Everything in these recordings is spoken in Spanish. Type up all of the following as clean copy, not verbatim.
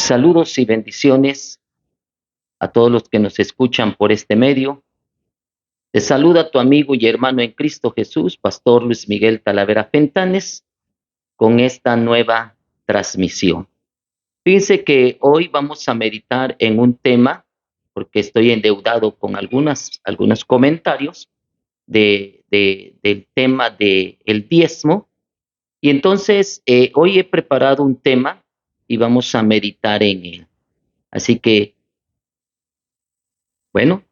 Saludos y bendiciones a todos los que nos escuchan por este medio. Te saluda tu amigo y hermano en Cristo Jesús, Pastor Luis Miguel Talavera Fentanes, con esta nueva transmisión. Fíjense que hoy vamos a meditar en un tema, porque estoy endeudado con algunos comentarios del tema del diezmo. Y entonces hoy he preparado un tema y vamos a meditar en él. Así que, bueno,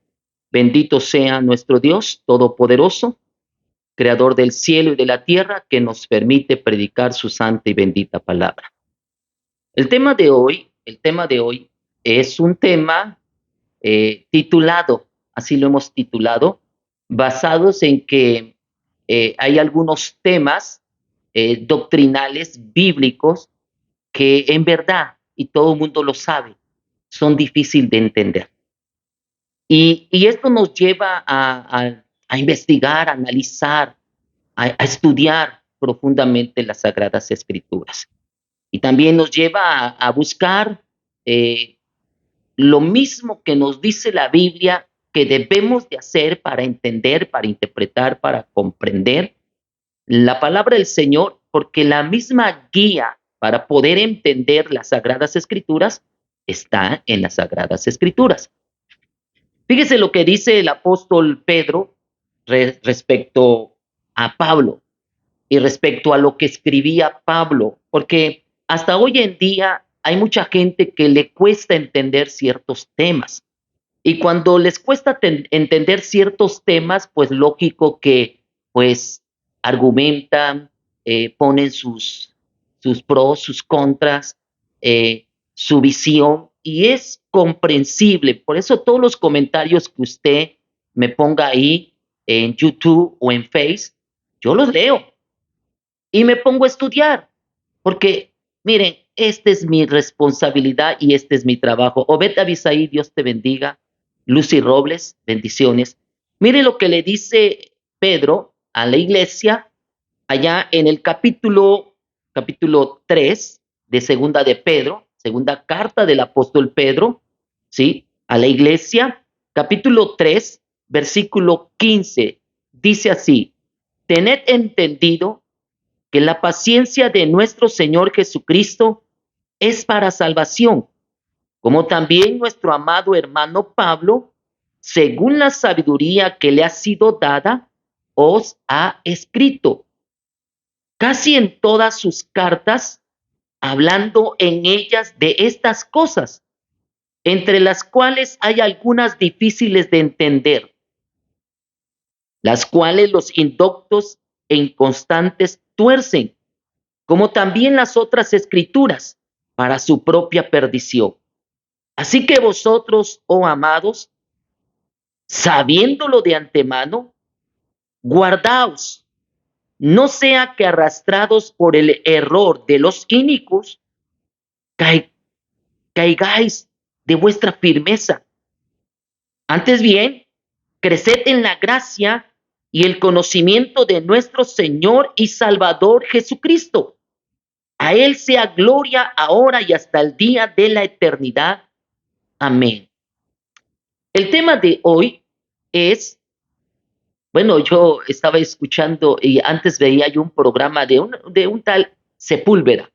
bendito sea nuestro Dios Todopoderoso, Creador del cielo y de la tierra, que nos permite predicar su santa y bendita palabra. El tema de hoy es un tema titulado, así lo hemos titulado, basados en que hay algunos temas doctrinales bíblicos que en verdad, y todo el mundo lo sabe, son difíciles de entender. Y esto nos lleva a investigar, a analizar, a estudiar profundamente las Sagradas Escrituras. Y también nos lleva a buscar eh, lo mismo que nos dice la Biblia que debemos de hacer para entender, para interpretar, para comprender la palabra del Señor, porque la misma guía para poder entender las Sagradas Escrituras está en las Sagradas Escrituras. Fíjese lo que dice el apóstol Pedro respecto a Pablo y respecto a lo que escribía Pablo, porque hasta hoy en día hay mucha gente que le cuesta entender ciertos temas. Y cuando les cuesta entender ciertos temas, pues lógico que pues argumentan, ponen sus pros, sus contras, su visión, y es comprensible. Por eso todos los comentarios que usted me ponga ahí en YouTube o en Face, yo los leo y me pongo a estudiar, porque miren, esta es mi responsabilidad y este es mi trabajo. Obed Abisaí, Dios te bendiga. Lucy Robles, bendiciones. Mire lo que le dice Pedro a la iglesia allá en el capítulo 3 de segunda de Pedro, segunda carta del apóstol Pedro, ¿sí? A la iglesia, capítulo 3, versículo 15, dice así: tened entendido que la paciencia de nuestro Señor Jesucristo es para salvación, como también nuestro amado hermano Pablo, según la sabiduría que le ha sido dada, os ha escrito, casi en todas sus cartas, hablando en ellas de estas cosas, entre las cuales hay algunas difíciles de entender, las cuales los indoctos e inconstantes tuercen, como también las otras escrituras, para su propia perdición. Así que vosotros, oh amados, sabiéndolo de antemano, guardaos, no sea que arrastrados por el error de los inicuos, caigáis de vuestra firmeza. Antes bien, creced en la gracia y el conocimiento de nuestro Señor y Salvador Jesucristo. A Él sea gloria ahora y hasta el día de la eternidad. Amén. El tema de hoy es, bueno, yo estaba escuchando y antes veía yo un programa de un tal Sepúlveda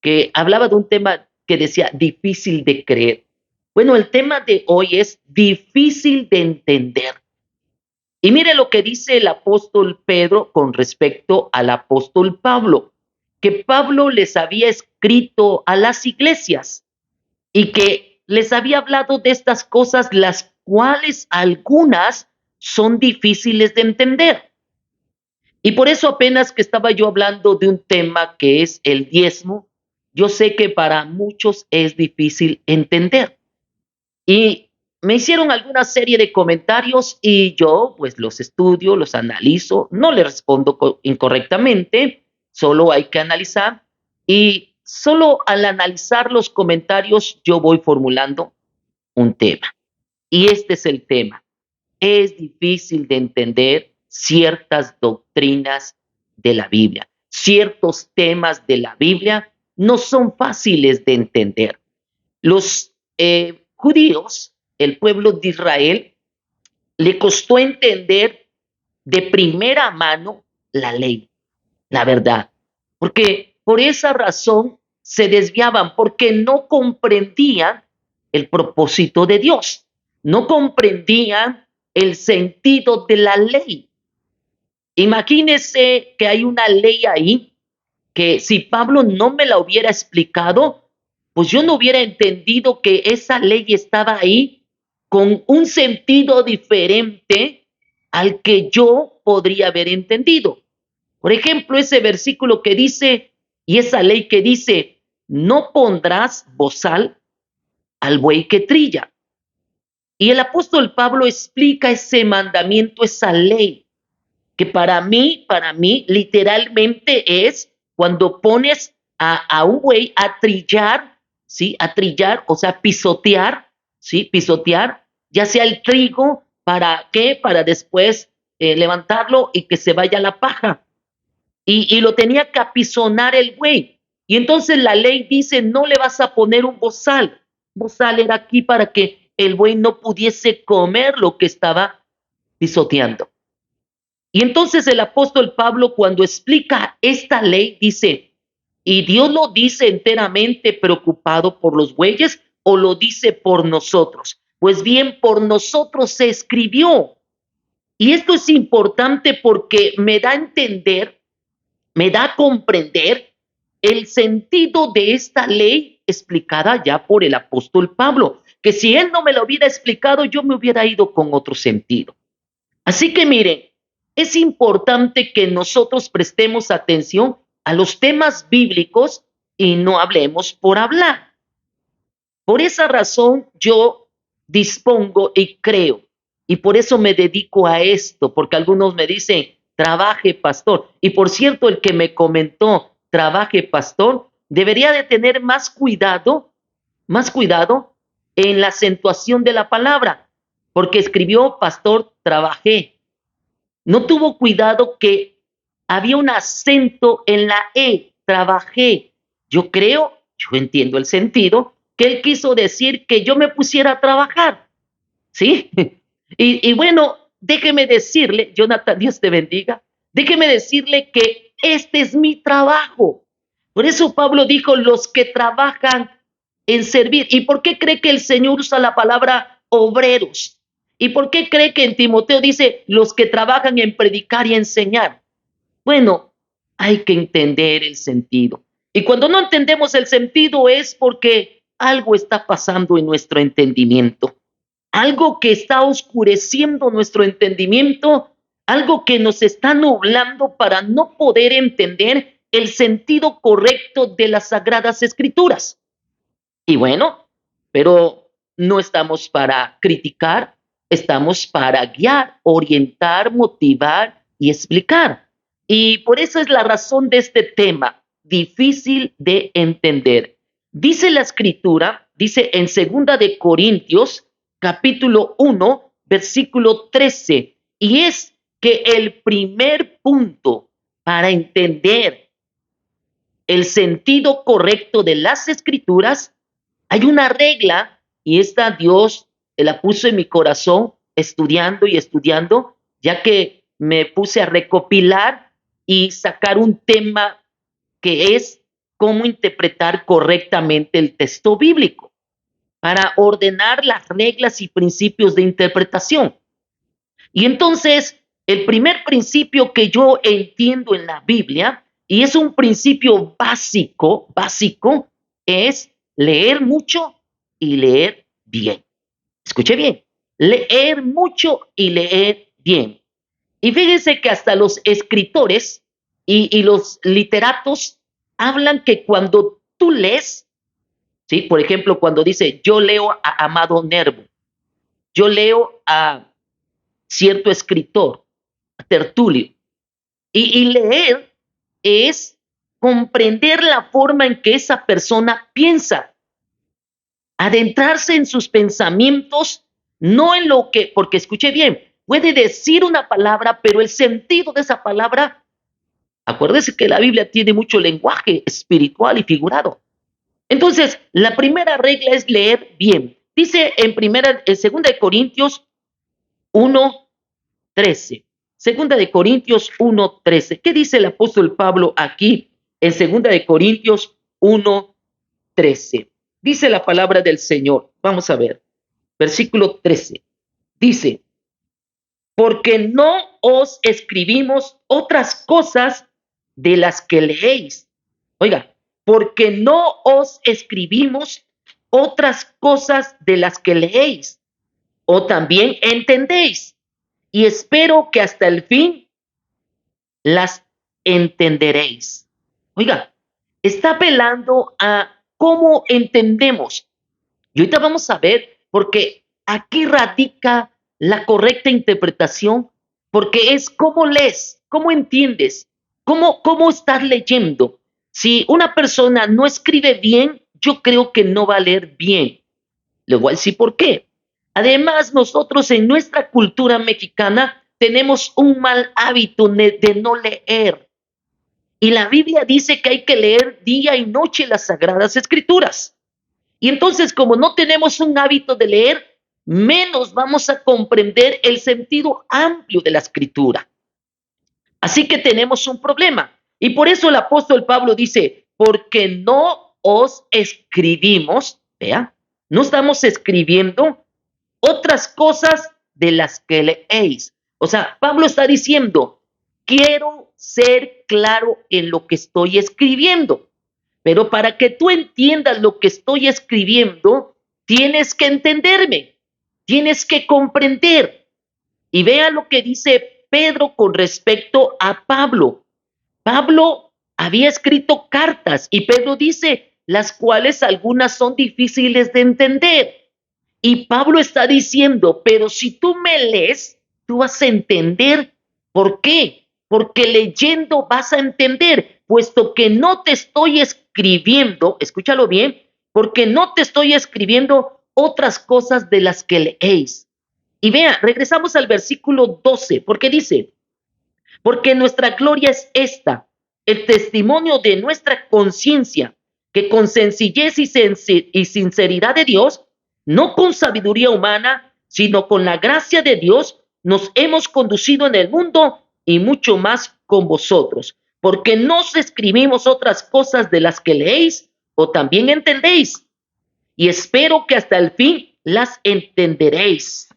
que hablaba de un tema que decía difícil de creer. Bueno, el tema de hoy es difícil de entender. Y mire lo que dice el apóstol Pedro con respecto al apóstol Pablo, que Pablo les había escrito a las iglesias y que les había hablado de estas cosas, las cuales algunas son difíciles de entender. Y por eso apenas que estaba yo hablando de un tema que es el diezmo, yo sé que para muchos es difícil entender. Y me hicieron alguna serie de comentarios y yo pues los estudio, los analizo, no les respondo incorrectamente, solo hay que analizar y solo al analizar los comentarios yo voy formulando un tema. Y este es el tema. Es difícil de entender ciertas doctrinas de la Biblia. Ciertos temas de la Biblia no son fáciles de entender. Los judíos, el pueblo de Israel, le costó entender de primera mano la ley, la verdad, porque por esa razón se desviaban, porque no comprendían el propósito de Dios, no comprendían el sentido de la ley. Imagínense que hay una ley ahí que si Pablo no me la hubiera explicado, pues yo no hubiera entendido que esa ley estaba ahí con un sentido diferente al que yo podría haber entendido. Por ejemplo, ese versículo que dice, y esa ley que dice, no pondrás bozal al buey que trilla. Y el apóstol Pablo explica ese mandamiento, esa ley, que para mí, literalmente es cuando pones a un buey a trillar, ¿sí? A trillar, o sea, pisotear, ¿sí? Pisotear, ya sea el trigo, ¿para qué? Para después levantarlo y que se vaya la paja. Y lo tenía que apisonar el buey. Y entonces la ley dice, no le vas a poner un bozal. Bozal era aquí para que el buey no pudiese comer lo que estaba pisoteando. Y entonces el apóstol Pablo cuando explica esta ley dice, ¿y Dios lo dice enteramente preocupado por los bueyes o lo dice por nosotros? Pues bien, por nosotros se escribió. Y esto es importante porque me da a entender, me da a comprender el sentido de esta ley explicada ya por el apóstol Pablo, que si él no me lo hubiera explicado, yo me hubiera ido con otro sentido. Así que miren, es importante que nosotros prestemos atención a los temas bíblicos y no hablemos por hablar. Por esa razón yo dispongo y creo, y por eso me dedico a esto, porque algunos me dicen, trabaje pastor. Y por cierto, el que me comentó, trabaje pastor, debería de tener más cuidado en la acentuación de la palabra, porque escribió pastor, trabajé. No tuvo cuidado que había un acento en la E, trabajé. Yo entiendo el sentido, que él quiso decir que yo me pusiera a trabajar, ¿sí? Y bueno, déjeme decirle, Jonathan, Dios te bendiga, déjeme decirle que este es mi trabajo. Por eso Pablo dijo, los que trabajan en servir. ¿Y por qué cree que el Señor usa la palabra obreros? ¿Y por qué cree que en Timoteo dice los que trabajan en predicar y enseñar? Bueno, hay que entender el sentido. Y cuando no entendemos el sentido es porque algo está pasando en nuestro entendimiento, algo que está oscureciendo nuestro entendimiento, algo que nos está nublando para no poder entender el sentido correcto de las sagradas escrituras. Y bueno, pero no estamos para criticar, estamos para guiar, orientar, motivar y explicar. Y por eso es la razón de este tema, difícil de entender. Dice la escritura, dice en segunda de Corintios, capítulo 1, versículo 13, y es que el primer punto para entender el sentido correcto de las escrituras, hay una regla y esta Dios la puso en mi corazón estudiando y estudiando, ya que me puse a recopilar y sacar un tema que es cómo interpretar correctamente el texto bíblico para ordenar las reglas y principios de interpretación. Y entonces, el primer principio que yo entiendo en la Biblia, y es un principio básico, es leer mucho y leer bien. Escuche bien, leer mucho y leer bien. Y fíjense que hasta los escritores y los literatos hablan que cuando tú lees, ¿sí? Por ejemplo, cuando dice, yo leo a Amado Nervo, yo leo a cierto escritor, Tertulio. Y leer es comprender la forma en que esa persona piensa, adentrarse en sus pensamientos, no en lo que, porque escuche bien, puede decir una palabra, pero el sentido de esa palabra, acuérdese que la Biblia tiene mucho lenguaje espiritual y figurado. Entonces, la primera regla es leer bien. Dice en 2 Corintios 1:13. Segunda de Corintios 1:13. ¿Qué dice el apóstol Pablo aquí en Segunda de Corintios 1:13? Dice la palabra del Señor. Vamos a ver. Versículo 13. Dice, porque no os escribimos otras cosas de las que leéis. Oiga, porque no os escribimos otras cosas de las que leéis o también entendéis. Y espero que hasta el fin las entenderéis. Oiga, está apelando a cómo entendemos. Y ahorita vamos a ver, porque aquí radica la correcta interpretación, porque es cómo lees, cómo entiendes, cómo estás leyendo. Si una persona no escribe bien, yo creo que no va a leer bien. Le voy a decir por qué. Además, nosotros en nuestra cultura mexicana tenemos un mal hábito de no leer. Y la Biblia dice que hay que leer día y noche las Sagradas Escrituras. Y entonces, como no tenemos un hábito de leer, menos vamos a comprender el sentido amplio de la Escritura. Así que tenemos un problema. Y por eso el apóstol Pablo dice, porque no os escribimos, vea, no estamos escribiendo otras cosas de las que leéis. O sea, Pablo está diciendo, quiero ser claro en lo que estoy escribiendo, pero para que tú entiendas lo que estoy escribiendo, tienes que entenderme, tienes que comprender. Y vea lo que dice Pedro con respecto a Pablo. Pablo había escrito cartas y Pedro dice, las cuales algunas son difíciles de entender. Y Pablo está diciendo, pero si tú me lees, tú vas a entender. ¿Por qué? Porque leyendo vas a entender, puesto que no te estoy escribiendo, escúchalo bien, porque no te estoy escribiendo otras cosas de las que leéis. Y vea, regresamos al versículo 12, porque dice, porque nuestra gloria es esta, el testimonio de nuestra conciencia, que con sencillez y sinceridad de Dios, no con sabiduría humana, sino con la gracia de Dios, nos hemos conducido en el mundo y mucho más con vosotros. Porque no os escribimos otras cosas de las que leéis o también entendéis. Y espero que hasta el fin las entenderéis.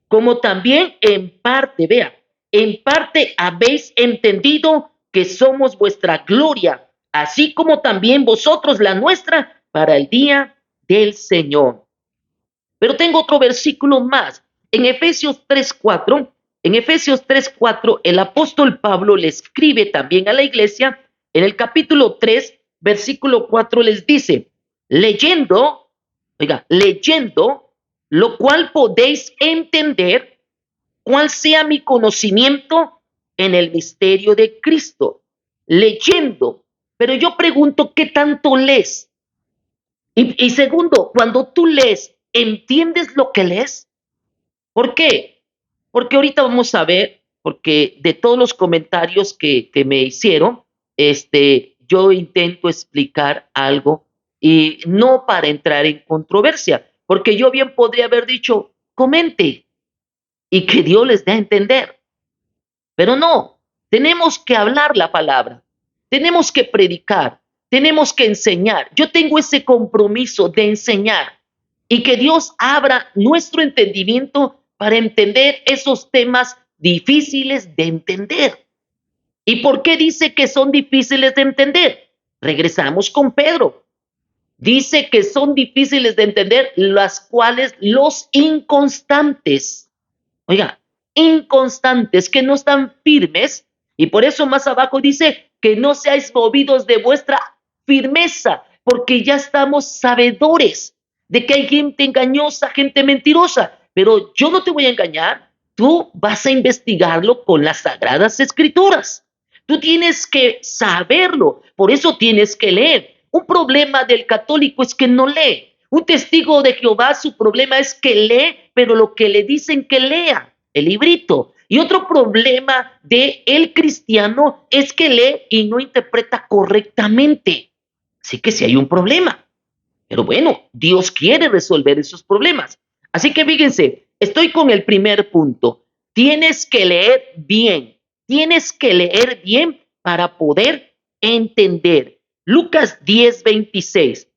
Como también en parte, vea, en parte habéis entendido que somos vuestra gloria, así como también vosotros la nuestra para el día del Señor. Pero tengo otro versículo más. En Efesios 3:4, el apóstol Pablo le escribe también a la iglesia, en el capítulo 3, versículo 4 les dice, leyendo, oiga, leyendo, lo cual podéis entender cuál sea mi conocimiento en el misterio de Cristo. Leyendo. Pero yo pregunto, ¿qué tanto lees? Y segundo, cuando tú lees, ¿entiendes lo que lees? ¿Por qué? Porque ahorita vamos a ver, porque de todos los comentarios que me hicieron, yo intento explicar algo y no para entrar en controversia, porque yo bien podría haber dicho, comente y que Dios les dé a entender. Pero no, tenemos que hablar la palabra, tenemos que predicar, tenemos que enseñar. Yo tengo ese compromiso de enseñar y que Dios abra nuestro entendimiento para entender esos temas difíciles de entender. ¿Y por qué dice que son difíciles de entender? Regresamos con Pedro. Dice que son difíciles de entender las cuales los inconstantes, oiga, inconstantes, que no están firmes, y por eso más abajo dice que no seáis movidos de vuestra firmeza, porque ya estamos sabedores de que hay gente engañosa, gente mentirosa, pero yo no te voy a engañar, tú vas a investigarlo con las sagradas escrituras. Tú tienes que saberlo, por eso tienes que leer. Un problema del católico es que no lee. Un testigo de Jehová, su problema es que lee, pero lo que le dicen que lea, el librito. Y otro problema de el cristiano es que lee y no interpreta correctamente. Así que sí hay un problema. Pero bueno, Dios quiere resolver esos problemas. Así que fíjense, estoy con el primer punto. Tienes que leer bien. Tienes que leer bien para poder entender. Lucas 10:26.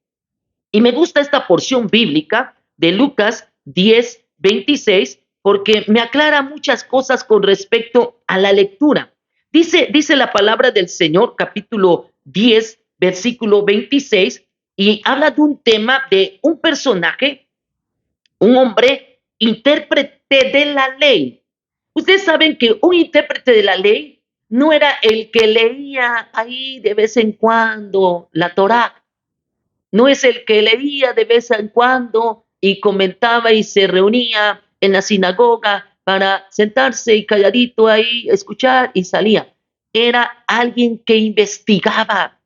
Y me gusta esta porción bíblica de Lucas 10:26 porque me aclara muchas cosas con respecto a la lectura. Dice la palabra del Señor, capítulo 10, versículo 26, y habla de un tema de un personaje, un hombre intérprete de la ley. Ustedes saben que un intérprete de la ley no era el que leía ahí de vez en cuando la Torá, no es el que leía de vez en cuando y comentaba y se reunía en la sinagoga para sentarse y calladito ahí, escuchar y salía. Era alguien que investigaba,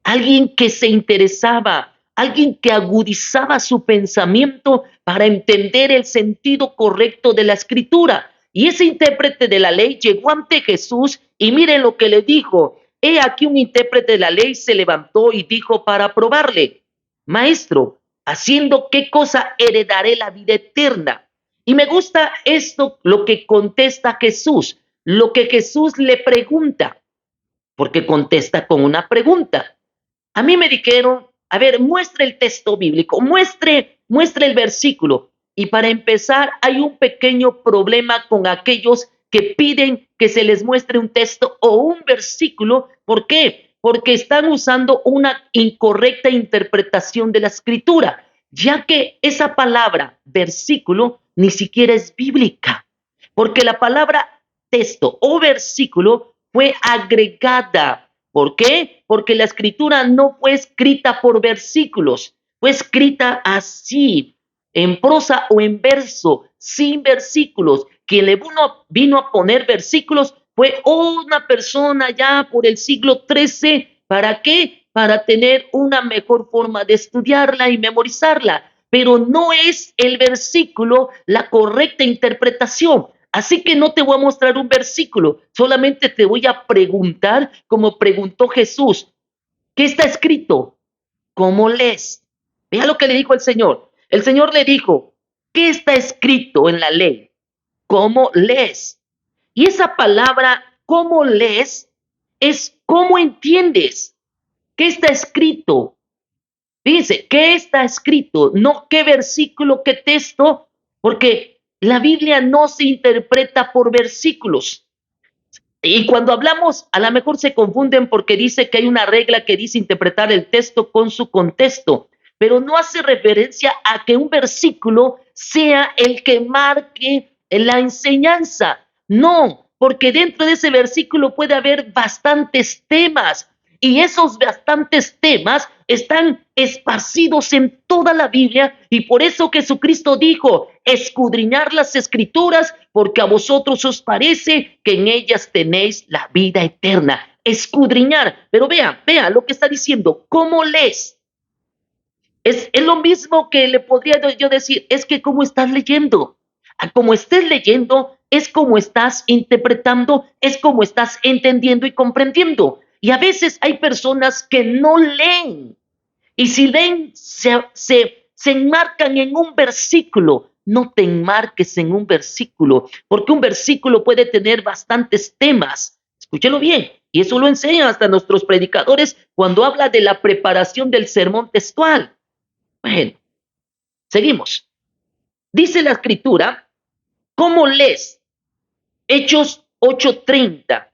alguien que se interesaba, alguien que agudizaba su pensamiento para entender el sentido correcto de la escritura. Y ese intérprete de la ley llegó ante Jesús y miren lo que le dijo. He aquí un intérprete de la ley se levantó y dijo para probarle: Maestro, ¿haciendo qué cosa heredaré la vida eterna? Y me gusta esto, lo que contesta Jesús, lo que Jesús le pregunta, porque contesta con una pregunta. A mí me dijeron, a ver, muestre el texto bíblico, muestre el versículo. Y para empezar, hay un pequeño problema con aquellos que piden que se les muestre un texto o un versículo. ¿Por qué? Porque están usando una incorrecta interpretación de la escritura, ya que esa palabra versículo ni siquiera es bíblica, porque la palabra texto o versículo fue agregada. ¿Por qué? Porque la escritura no fue escrita por versículos, fue escrita así, en prosa o en verso, sin versículos. Quien le vino a poner versículos fue una persona ya por el siglo XIII. ¿Para qué? Para tener una mejor forma de estudiarla y memorizarla. Pero no es el versículo la correcta interpretación. Así que no te voy a mostrar un versículo, solamente te voy a preguntar, como preguntó Jesús, ¿qué está escrito? ¿Cómo lees? Vea lo que le dijo el Señor. El Señor le dijo, ¿qué está escrito en la ley? ¿Cómo lees? Y esa palabra, ¿cómo lees? Es cómo entiendes. ¿Qué está escrito? Dice, ¿qué está escrito? No qué versículo, qué texto, porque la Biblia no se interpreta por versículos. Y cuando hablamos, a lo mejor se confunden porque dice que hay una regla que dice interpretar el texto con su contexto, pero no hace referencia a que un versículo sea el que marque la enseñanza. No, porque dentro de ese versículo puede haber bastantes temas y esos bastantes temas están esparcidos en toda la Biblia y por eso Jesucristo dijo, escudriñar las escrituras porque a vosotros os parece que en ellas tenéis la vida eterna. Escudriñar, pero vea lo que está diciendo, ¿cómo lees? Es lo mismo que le podría yo decir, es que cómo estás leyendo. Como estés leyendo, es como estás interpretando, es como estás entendiendo y comprendiendo. Y a veces hay personas que no leen. Y si leen, se enmarcan en un versículo. No te enmarques en un versículo, porque un versículo puede tener bastantes temas. Escúchelo bien. Y eso lo enseñan hasta nuestros predicadores cuando habla de la preparación del sermón textual. Bueno, seguimos. Dice la escritura, ¿cómo lees? Hechos 8:30.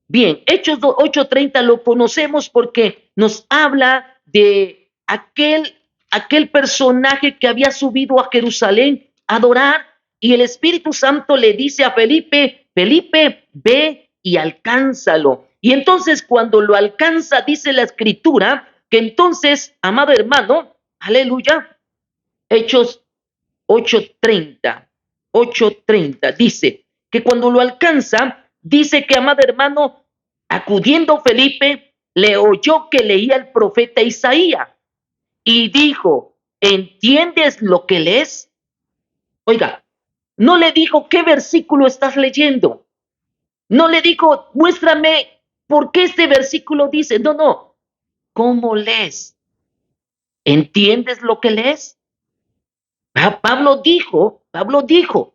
Bien, Hechos 8:30 lo conocemos porque nos habla de aquel personaje que había subido a Jerusalén a adorar y el Espíritu Santo le dice a Felipe, Felipe, ve y alcánzalo. Y entonces cuando lo alcanza, dice la escritura, que entonces, amado hermano, aleluya, Hechos 8:30, 8:30, dice que cuando lo alcanza, dice que, amado hermano, acudiendo Felipe, le oyó que leía el profeta Isaías y dijo, ¿entiendes lo que lees? Oiga, no le dijo qué versículo estás leyendo, no le dijo, muéstrame por qué este versículo dice, no, ¿cómo lees? ¿Entiendes lo que lees? Pablo dijo,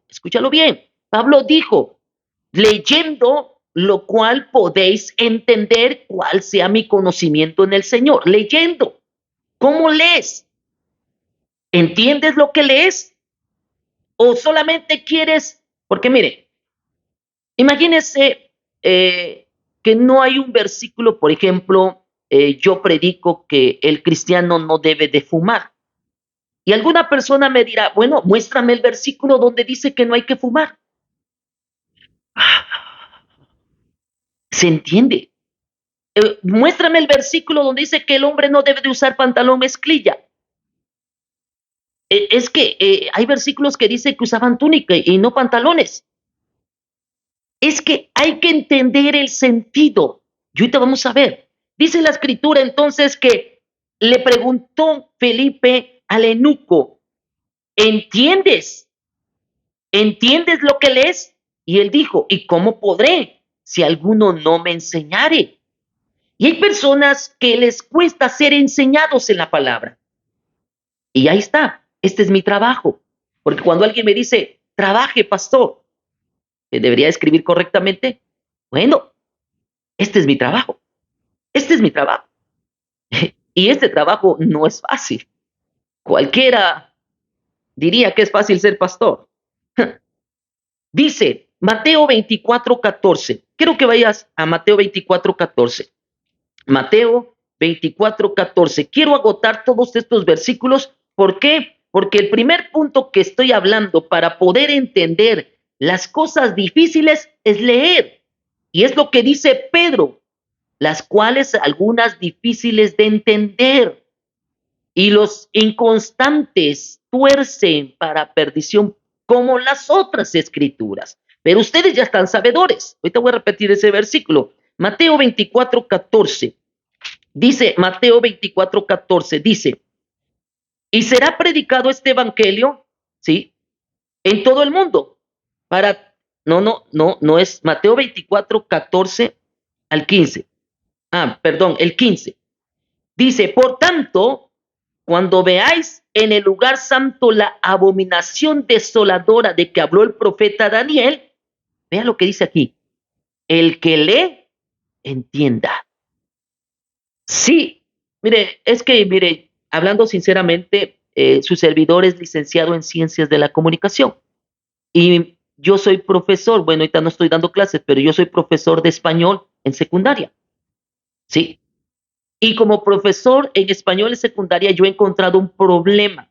escúchalo bien, Pablo dijo, leyendo lo cual podéis entender cuál sea mi conocimiento en el Señor. Leyendo. ¿Cómo lees? ¿Entiendes lo que lees? ¿O solamente quieres? Porque mire, imagínese que no hay un versículo, por ejemplo, yo predico que el cristiano no debe de fumar. Y alguna persona me dirá, bueno, muéstrame el versículo donde dice que no hay que fumar. ¿Se entiende? Muéstrame el versículo donde dice que el hombre no debe de usar pantalón mezclilla. Es que hay versículos que dice que usaban túnica y no pantalones. Es que hay que entender el sentido. Y ahorita vamos a ver. Dice la escritura entonces que le preguntó Felipe al eunuco, ¿entiendes? ¿Entiendes lo que lees? Y él dijo, ¿y cómo podré si alguno no me enseñare? Y hay personas que les cuesta ser enseñados en la palabra. Y ahí está, este es mi trabajo. Porque cuando alguien me dice, trabaje, pastor, que debería escribir correctamente, bueno, este es mi trabajo, este es mi trabajo. Y este trabajo no es fácil. Cualquiera diría que es fácil ser pastor. Dice Mateo 24:14. Quiero que vayas a Mateo 24:14. Mateo 24:14. Quiero agotar todos estos versículos. ¿Por qué? Porque el primer punto que estoy hablando para poder entender las cosas difíciles es leer. Y es lo que dice Pedro, las cuales algunas difíciles de entender. Y los inconstantes tuercen para perdición como las otras escrituras. Pero ustedes ya están sabedores. Ahorita voy a repetir ese versículo. Mateo 24:14. Dice Mateo 24:14, dice, y será predicado este evangelio, ¿sí? En todo el mundo. Para, no es Mateo 24:14 al 15. Perdón, el 15. Dice, por tanto, cuando veáis en el lugar santo la abominación desoladora de que habló el profeta Daniel, vea lo que dice aquí, el que lee, entienda. Sí, mire, es que, mire, hablando sinceramente, su servidor es licenciado en Ciencias de la Comunicación y yo soy profesor, bueno, ahorita no estoy dando clases, pero yo soy profesor de español en secundaria, ¿sí? Y como profesor en español en secundaria yo he encontrado un problema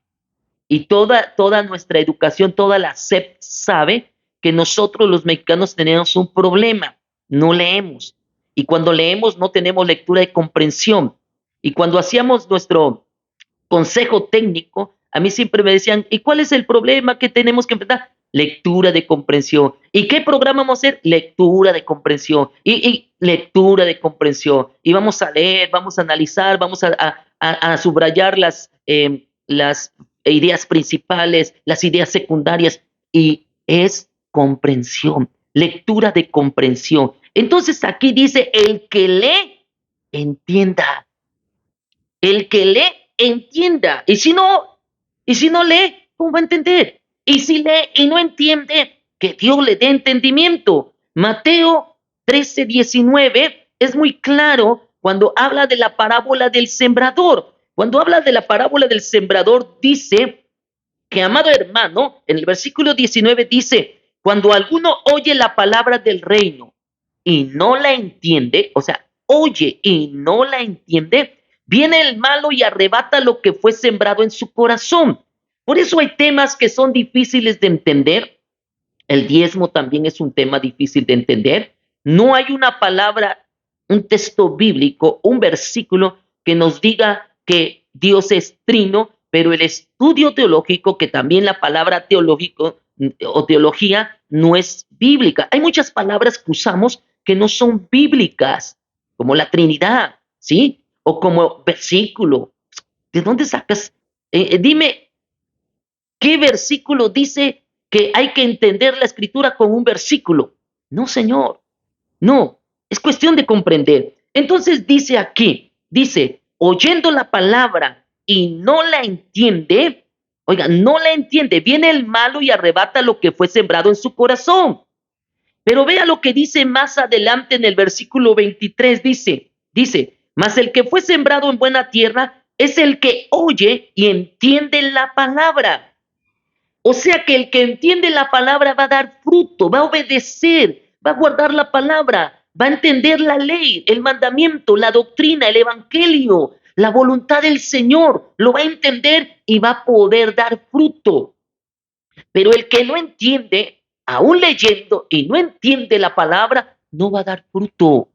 y toda nuestra educación, toda la SEP sabe que nosotros los mexicanos tenemos un problema, no leemos. Y cuando leemos no tenemos lectura de comprensión. Y cuando hacíamos nuestro consejo técnico, a mí siempre me decían, ¿y cuál es el problema que tenemos que enfrentar? Lectura de comprensión. ¿Y qué programa vamos a hacer? Lectura de comprensión. Y lectura de comprensión. Y vamos a leer, vamos a analizar, vamos a subrayar las ideas principales, las ideas secundarias. Y es comprensión, lectura de comprensión. Entonces aquí dice, el que lee, entienda. El que lee, entienda. Y si no lee, ¿cómo va a entender? Y si lee y no entiende, que Dios le dé entendimiento. Mateo 13:19 es muy claro cuando habla de la parábola del sembrador. Cuando habla de la parábola del sembrador, dice que, amado hermano, en el versículo 19 dice, cuando alguno oye la palabra del reino y no la entiende, o sea, oye y no la entiende, viene el malo y arrebata lo que fue sembrado en su corazón. Por eso hay temas que son difíciles de entender. El diezmo también es un tema difícil de entender. No hay una palabra, un texto bíblico, un versículo que nos diga que Dios es trino, pero el estudio teológico, que también la palabra teológico o teología no es bíblica. Hay muchas palabras que usamos que no son bíblicas, como la Trinidad, ¿sí? O como versículo. ¿De dónde sacas? Dime, ¿qué versículo dice que hay que entender la escritura con un versículo? No, señor. No, es cuestión de comprender. Entonces dice aquí, dice, oyendo la palabra y no la entiende, oiga, no la entiende, viene el malo y arrebata lo que fue sembrado en su corazón. Pero vea lo que dice más adelante en el versículo 23, dice, mas el que fue sembrado en buena tierra es el que oye y entiende la palabra. O sea que el que entiende la palabra va a dar fruto, va a obedecer, va a guardar la palabra, va a entender la ley, el mandamiento, la doctrina, el evangelio, la voluntad del Señor, lo va a entender y va a poder dar fruto. Pero el que no entiende, aún leyendo y no entiende la palabra, no va a dar fruto.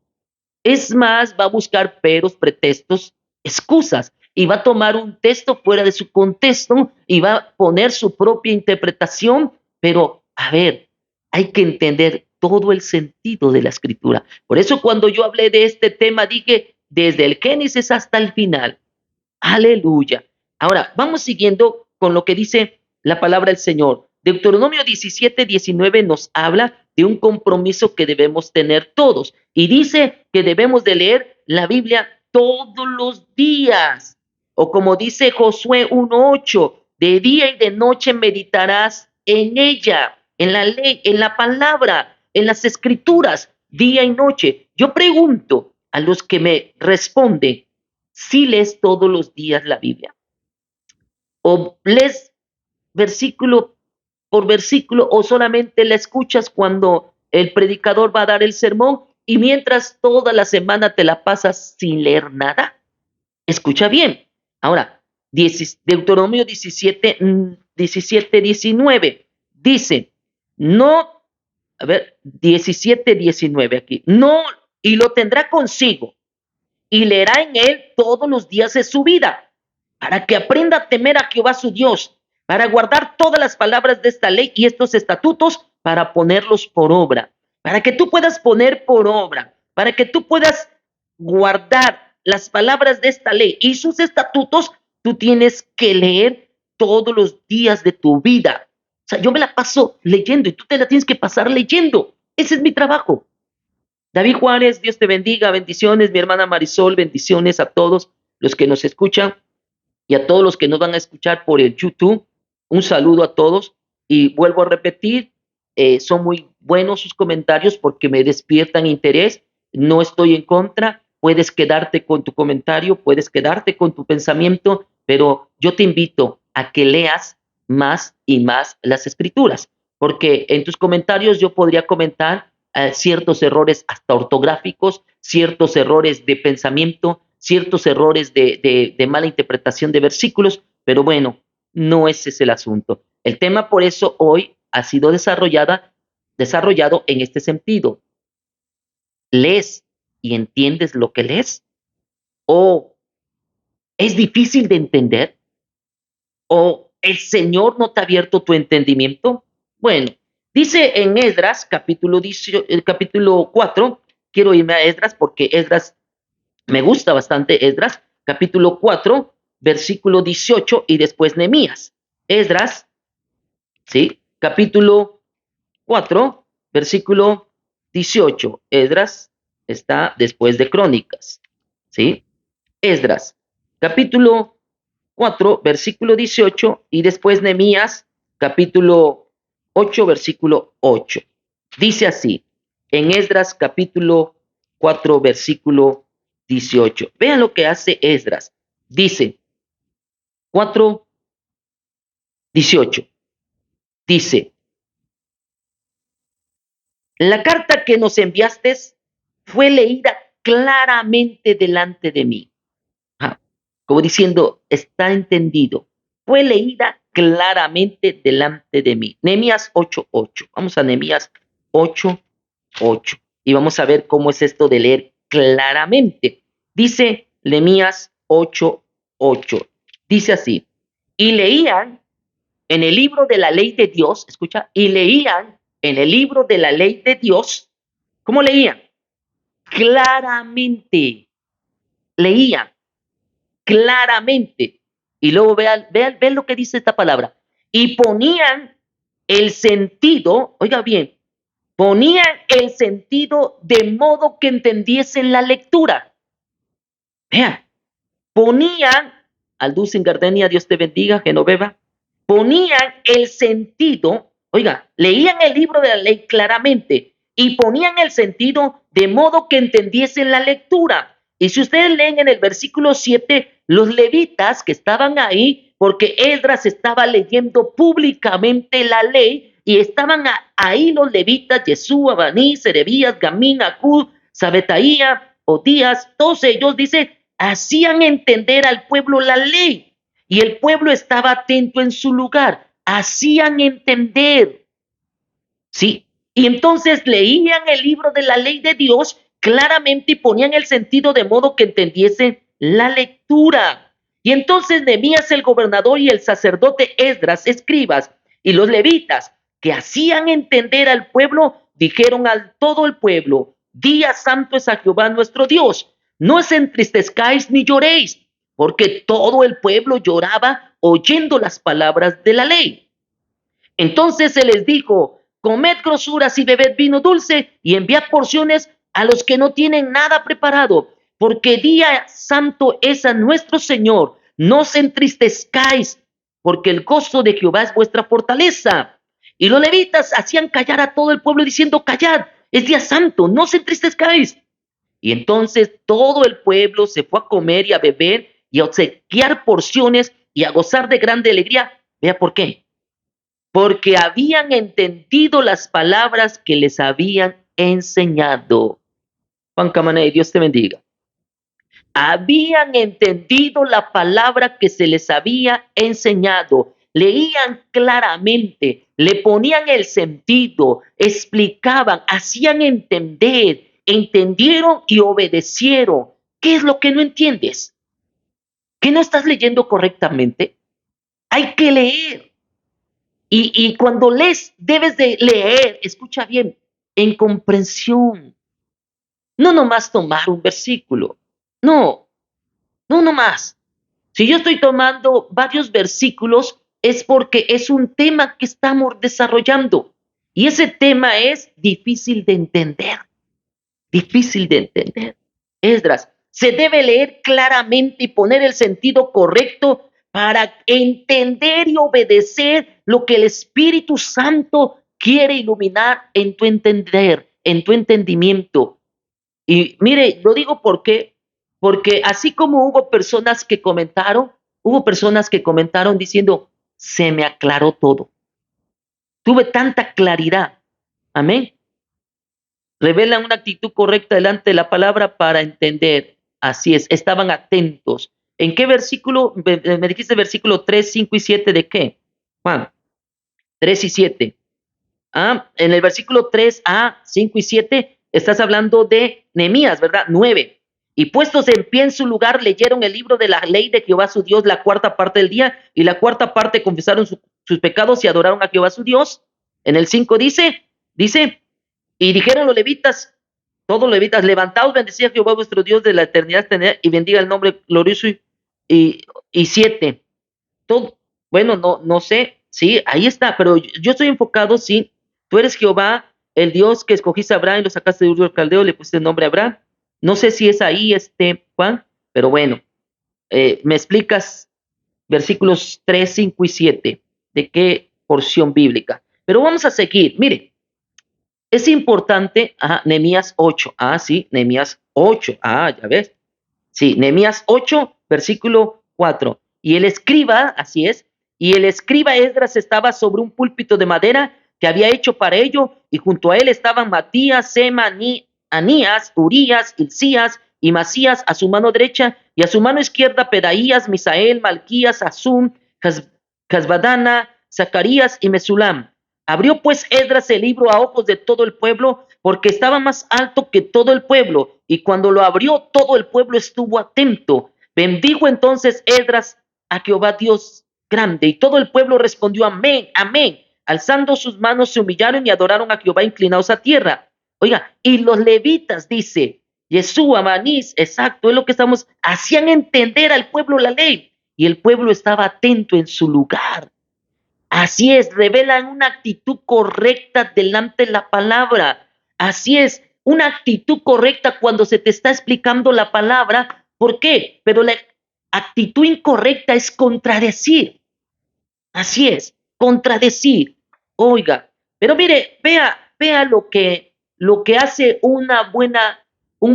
Es más, va a buscar peros, pretextos, excusas y va a tomar un texto fuera de su contexto y va a poner su propia interpretación. Pero, a ver, hay que entender todo el sentido de la escritura. Por eso cuando yo hablé de este tema, dije desde el Génesis hasta el final. Aleluya. Ahora, vamos siguiendo con lo que dice la palabra del Señor. Deuteronomio 17:19 nos habla de un compromiso que debemos tener todos y dice que debemos de leer la Biblia todos los días. O como dice Josué 1:8, de día y de noche meditarás en ella, en la ley, en la palabra, en las escrituras, día y noche. Yo pregunto a los que me responden, si lees todos los días la Biblia o lees versículo por versículo o solamente la escuchas cuando el predicador va a dar el sermón y mientras toda la semana te la pasas sin leer nada. Escucha bien. Ahora, Deuteronomio 19 dice, no, a ver, 17:19 aquí, no, y lo tendrá consigo y leerá en él todos los días de su vida, para que aprenda a temer a Jehová su Dios, para guardar todas las palabras de esta ley y estos estatutos, para ponerlos por obra, para que tú puedas poner por obra, para que tú puedas guardar las palabras de esta ley y sus estatutos, tú tienes que leer todos los días de tu vida. O sea, yo me la paso leyendo y tú te la tienes que pasar leyendo. Ese es mi trabajo. David Juárez, Dios te bendiga, bendiciones, mi hermana Marisol, bendiciones a todos los que nos escuchan y a todos los que nos van a escuchar por el YouTube. Un saludo a todos y vuelvo a repetir, son muy buenos sus comentarios porque me despiertan interés. No estoy en contra, puedes quedarte con tu comentario, puedes quedarte con tu pensamiento, pero yo te invito a que leas más y más las escrituras, porque en tus comentarios yo podría comentar ciertos errores hasta ortográficos, ciertos errores de pensamiento, ciertos errores de mala interpretación de versículos, pero bueno, no ese es el asunto. El tema por eso hoy ha sido desarrollado en este sentido. ¿Lees y entiendes lo que lees? ¿O es difícil de entender? ¿O el Señor no te ha abierto tu entendimiento? Bueno, dice en Esdras, capítulo 4, quiero irme a Esdras porque Esdras, me gusta bastante Esdras, capítulo 4, versículo 18 y después Nehemías. Esdras, ¿sí? Capítulo 4, versículo 18. Esdras está después de Crónicas, ¿sí? Esdras, capítulo 4, versículo 18 y después Nehemías, capítulo 8, versículo 8. Dice así, en Esdras, capítulo 4, versículo 18. Vean lo que hace Esdras. Dice, 4, 18. Dice, la carta que nos enviaste fue leída claramente delante de mí. Como diciendo, está entendido. Fue leída claramente delante de mí. Nehemías 8:8. Vamos a Nehemías 8:8. Y vamos a ver cómo es esto de leer claramente. Dice Nehemías 8:8. Dice así. Y leían en el libro de la ley de Dios, escucha, y leían en el libro de la ley de Dios. ¿Cómo leían? Claramente. Leían claramente. Y luego vean lo que dice esta palabra. Y ponían el sentido, oiga bien, ponían el sentido de modo que entendiesen la lectura. Vean, ponían Aldúcin Gardenia, Dios te bendiga, Genoveva, ponían el sentido, oiga, leían el libro de la ley claramente y ponían el sentido de modo que entendiesen la lectura. Y si ustedes leen en el versículo 7, los levitas que estaban ahí, porque Esdras estaba leyendo públicamente la ley, y estaban ahí los levitas, Yeshua, Baní, Serebías, Gamín, Acud, Sabetaía, Odías, todos ellos, dice, hacían entender al pueblo la ley. Y el pueblo estaba atento en su lugar, hacían entender, ¿sí? Y entonces leían el libro de la ley de Dios claramente y ponían el sentido de modo que entendiesen la lectura. Y entonces Nehemías el gobernador y el sacerdote Esdras, escribas, y los levitas que hacían entender al pueblo, dijeron a todo el pueblo, día santo es a Jehová nuestro Dios, no os entristezcáis ni lloréis, porque todo el pueblo lloraba oyendo las palabras de la ley. Entonces se les dijo, comed grosuras y bebed vino dulce y enviad porciones a los que no tienen nada preparado, porque día santo es a nuestro Señor. No os entristezcáis, porque el gozo de Jehová es vuestra fortaleza. Y los levitas hacían callar a todo el pueblo diciendo, callad, es día santo, no os entristezcáis. Y entonces todo el pueblo se fue a comer y a beber y a obsequiar porciones y a gozar de grande alegría. Vea por qué, porque habían entendido las palabras que les habían enseñado. Juan Camaney, Dios te bendiga. Habían entendido la palabra que se les había enseñado, leían claramente, le ponían el sentido, explicaban, hacían entender, entendieron y obedecieron. ¿Qué es lo que no entiendes? ¿Que no estás leyendo correctamente? Hay que leer. Y cuando lees, debes de leer, escucha bien, en comprensión. No nomás tomar un versículo. No, no nomás. Si yo estoy tomando varios versículos, es porque es un tema que estamos desarrollando. Y ese tema es difícil de entender. Difícil de entender. Esdras, se debe leer claramente y poner el sentido correcto para entender y obedecer lo que el Espíritu Santo quiere iluminar en tu entender, en tu entendimiento. Y mire, lo digo porque así como hubo personas que comentaron diciendo, se me aclaró todo. Tuve tanta claridad. Amén. Revelan una actitud correcta delante de la palabra para entender. Así es, estaban atentos. ¿En qué versículo? Me dijiste versículo 3, 5 y 7 de qué? Juan, 3 y 7. En el versículo 3 a 5 y 7 estás hablando de Nehemías, ¿verdad? 9. Y puestos en pie en su lugar, leyeron el libro de la ley de Jehová su Dios la cuarta parte del día, y la cuarta parte confesaron sus pecados y adoraron a Jehová su Dios. En el 5 dice, y dijeron los levitas, todos los levitas, levantaos, bendecid a Jehová vuestro Dios de la eternidad y bendiga el nombre glorioso. Y 7. Todo, bueno, no sé, sí, ahí está, pero yo estoy enfocado, sí, tú eres Jehová, el Dios que escogiste a Abraham y lo sacaste de Ur del Caldeo, le pusiste el nombre a Abraham. No sé si es ahí, Juan, pero bueno, me explicas versículos 3, 5 y 7, de qué porción bíblica. Pero vamos a seguir, mire, es importante, Nehemías 8, sí, Nehemías 8, ya ves, sí, Nehemías 8, versículo 4. Y el escriba, así es, y el escriba Esdras estaba sobre un púlpito de madera que había hecho para ello, y junto a él estaban Matías, Sema, Anías, Urías, Hilcías y Masías a su mano derecha, y a su mano izquierda Pedaías, Misael, Malquías, Azum, Casbadana, Zacarías y Mesulam. Abrió pues Esdras el libro a ojos de todo el pueblo, porque estaba más alto que todo el pueblo, y cuando lo abrió todo el pueblo estuvo atento. Bendijo entonces Esdras a Jehová Dios grande, y todo el pueblo respondió amén, amén. Alzando sus manos se humillaron y adoraron a Jehová inclinados a tierra. Oiga, y los levitas, dice, Yeshua, Manís, exacto, es lo que hacían entender al pueblo la ley, y el pueblo estaba atento en su lugar. Así es, revelan una actitud correcta delante de la palabra. Así es, una actitud correcta cuando se te está explicando la palabra. ¿Por qué? Pero actitud incorrecta es contradecir. Así es, contradecir. Oiga, pero mire, vea lo que hace un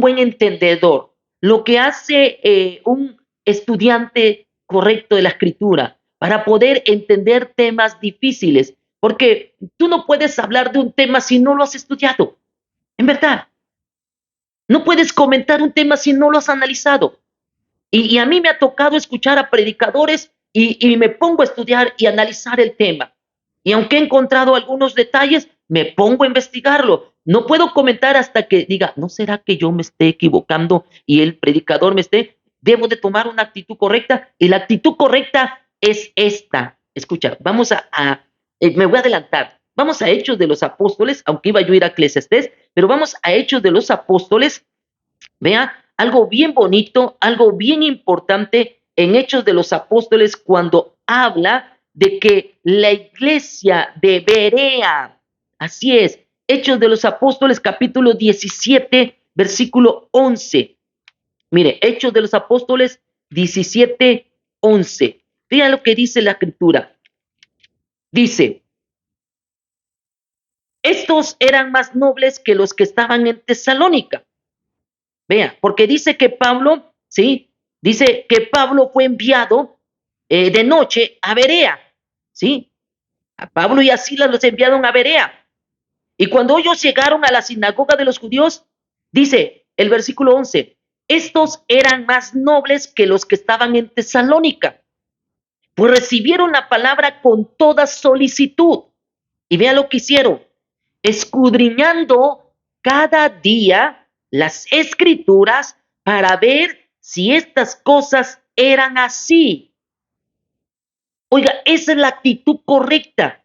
buen entendedor, lo que hace un estudiante correcto de la escritura para poder entender temas difíciles, porque tú no puedes hablar de un tema si no lo has estudiado, en verdad. No puedes comentar un tema si no lo has analizado. Y a mí me ha tocado escuchar a predicadores y me pongo a estudiar y analizar el tema. Y aunque he encontrado algunos detalles, me pongo a investigarlo. No puedo comentar hasta que diga, ¿no será que yo me esté equivocando y el predicador me esté? Debo de tomar una actitud correcta y la actitud correcta es esta. Escucha, me voy a adelantar. Vamos a Hechos de los Apóstoles, aunque iba yo a ir a Eclesiastés, pero vamos a Hechos de los Apóstoles. Vea, algo bien bonito, algo bien importante en Hechos de los Apóstoles cuando habla de que la iglesia de Berea, así es, Hechos de los Apóstoles capítulo 17, versículo 11. Mire, Hechos de los Apóstoles 17, 11. Vean lo que dice la escritura. Dice, estos eran más nobles que los que estaban en Tesalónica. Vea, porque dice que Pablo, ¿sí? Dice que Pablo fue enviado de noche a Berea, ¿sí? A Pablo y a Silas los enviaron a Berea. Y cuando ellos llegaron a la sinagoga de los judíos, dice el versículo 11, estos eran más nobles que los que estaban en Tesalónica, pues recibieron la palabra con toda solicitud. Y vean lo que hicieron, escudriñando cada día las escrituras para ver si estas cosas eran así. Oiga, esa es la actitud correcta,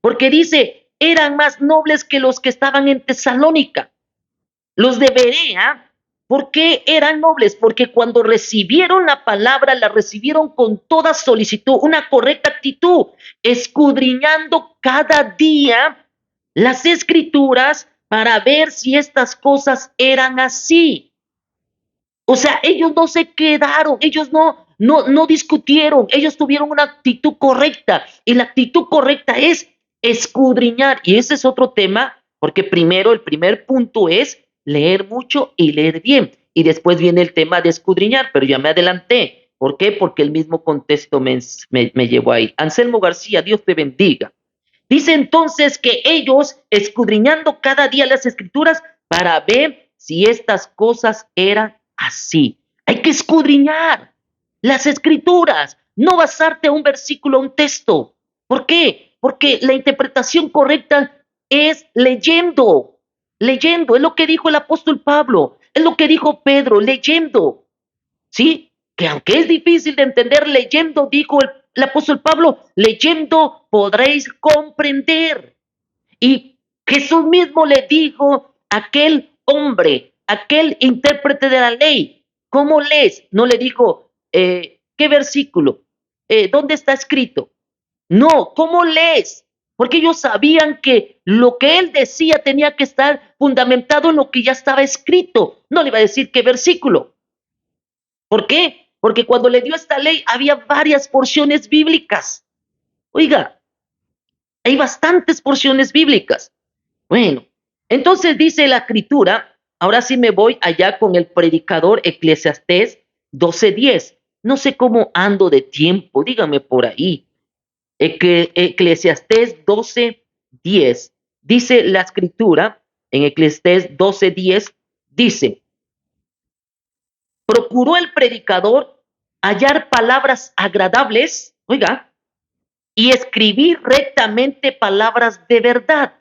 porque dice, eran más nobles que los que estaban en Tesalónica. Los de Berea, ¿por qué eran nobles? Porque cuando recibieron la palabra, la recibieron con toda solicitud, una correcta actitud, escudriñando cada día las escrituras para ver si estas cosas eran así. O sea, ellos no se quedaron, ellos no discutieron, ellos tuvieron una actitud correcta y la actitud correcta es escudriñar. Y ese es otro tema, porque primero, el primer punto es leer mucho y leer bien. Y después viene el tema de escudriñar, pero ya me adelanté. ¿Por qué? Porque el mismo contexto me llevó ahí. Anselmo García, Dios te bendiga. Dice entonces que ellos, escudriñando cada día las escrituras para ver si estas cosas eran así. Hay que escudriñar las escrituras, no basarte a un versículo, a un texto. ¿Por qué? Porque la interpretación correcta es leyendo, leyendo. Es lo que dijo el apóstol Pablo, es lo que dijo Pedro, leyendo. ¿Sí? Que aunque es difícil de entender, leyendo, dijo el apóstol Pablo, leyendo podréis comprender. Y Jesús mismo le dijo a aquel hombre, aquel intérprete de la ley, ¿cómo lees? No le dijo, ¿qué versículo? ¿Dónde está escrito? No, ¿cómo lees? Porque ellos sabían que lo que él decía tenía que estar fundamentado en lo que ya estaba escrito. No le iba a decir qué versículo. ¿Por qué? Porque cuando le dio esta ley había varias porciones bíblicas. Oiga, hay bastantes porciones bíblicas. Bueno, entonces dice la escritura, ahora sí me voy allá con el predicador Eclesiastés 12:10. No sé cómo ando de tiempo, dígame por ahí. Eclesiastés 12:10. Dice la escritura en Eclesiastés 12:10, dice, procuró el predicador hallar palabras agradables, oiga, y escribir rectamente palabras de verdad.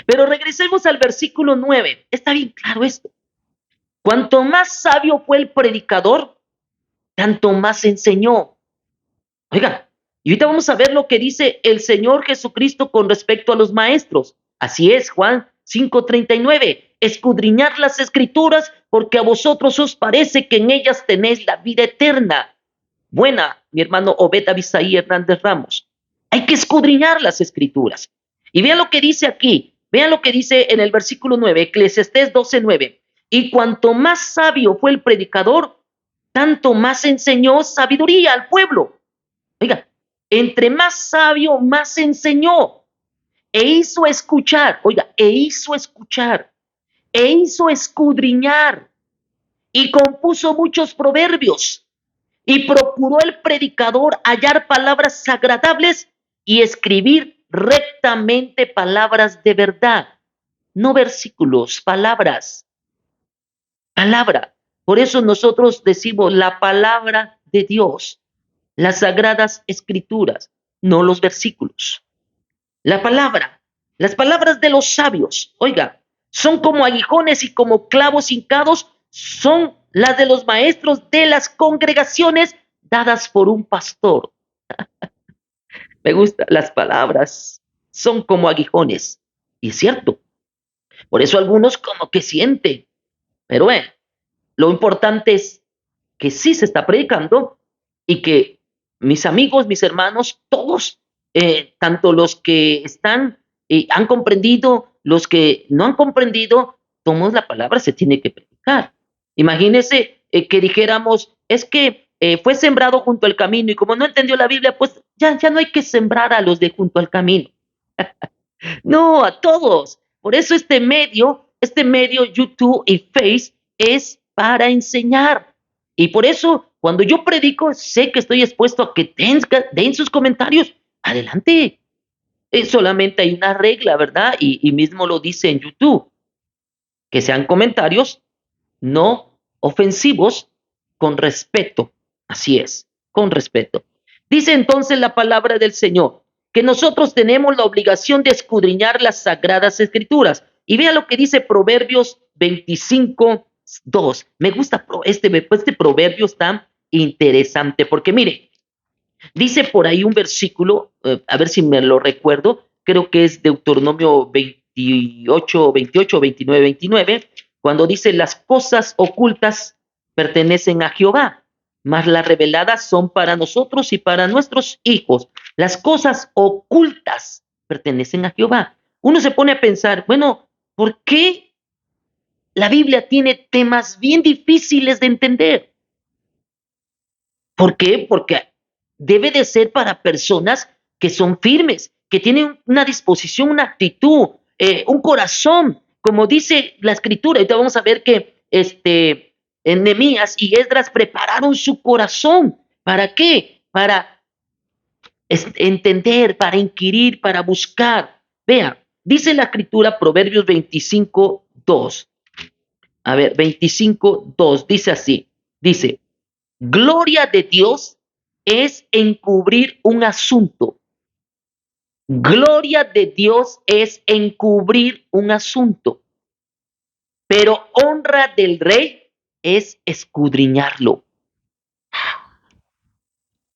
Pero regresemos al versículo 9. Está bien claro esto. Cuanto más sabio fue el predicador, tanto más enseñó. Oiga, y ahorita vamos a ver lo que dice el Señor Jesucristo con respecto a los maestros. Así es, Juan 5:39. Escudriñar las escrituras porque a vosotros os parece que en ellas tenéis la vida eterna. Buena, mi hermano Obed Abisaí Hernández Ramos. Hay que escudriñar las escrituras. Y vean lo que dice aquí. Vean lo que dice en el versículo 9, Eclesiastés 12:9. Y cuanto más sabio fue el predicador, tanto más enseñó sabiduría al pueblo. Oiga, entre más sabio, más enseñó. E hizo escuchar, oiga, e hizo escudriñar, y compuso muchos proverbios, y procuró el predicador hallar palabras agradables y escribir rectamente palabras de verdad, no versículos, palabras, palabra. Por eso nosotros decimos la palabra de Dios, las sagradas escrituras, no los versículos. La palabra, las palabras de los sabios, oiga, son como aguijones y como clavos hincados, son las de los maestros de las congregaciones dadas por un pastor. Me gusta, las palabras son como aguijones. Y es cierto, por eso algunos como que sienten, pero lo importante es que sí se está predicando y que mis amigos, mis hermanos, todos, tanto los que están, han comprendido, los que no han comprendido, tomamos la palabra, se tiene que predicar. Imagínese que dijéramos, es que fue sembrado junto al camino y como no entendió la Biblia, pues ya no hay que sembrar a los de junto al camino. No, a todos. Por eso este medio YouTube y Face es para enseñar. Y por eso, cuando yo predico, sé que estoy expuesto a que den sus comentarios. Adelante. Solamente hay una regla, ¿verdad? Y mismo lo dice en YouTube, que sean comentarios no ofensivos, con respeto. Así es, con respeto. Dice entonces la palabra del Señor que nosotros tenemos la obligación de escudriñar las sagradas escrituras. Y vea lo que dice Proverbios 25:2. Me gusta este proverbio está interesante porque mire, dice por ahí un versículo, a ver si me lo recuerdo, creo que es Deuteronomio 28, 29, 29, cuando dice las cosas ocultas pertenecen a Jehová, mas las reveladas son para nosotros y para nuestros hijos. Las cosas ocultas pertenecen a Jehová. Uno se pone a pensar, bueno, ¿por qué la Biblia tiene temas bien difíciles de entender? ¿Por qué? Porque debe de ser para personas que son firmes, que tienen una disposición, una actitud, un corazón, como dice la escritura. Ahorita vamos a ver que Nehemías y Esdras prepararon su corazón. ¿Para qué? Para entender, para inquirir, para buscar. Vea, dice la escritura Proverbios 25:2. A ver, 25:2 dice así, dice, gloria de Dios es encubrir un asunto. Gloria de Dios es encubrir un asunto. Pero honra del rey es escudriñarlo.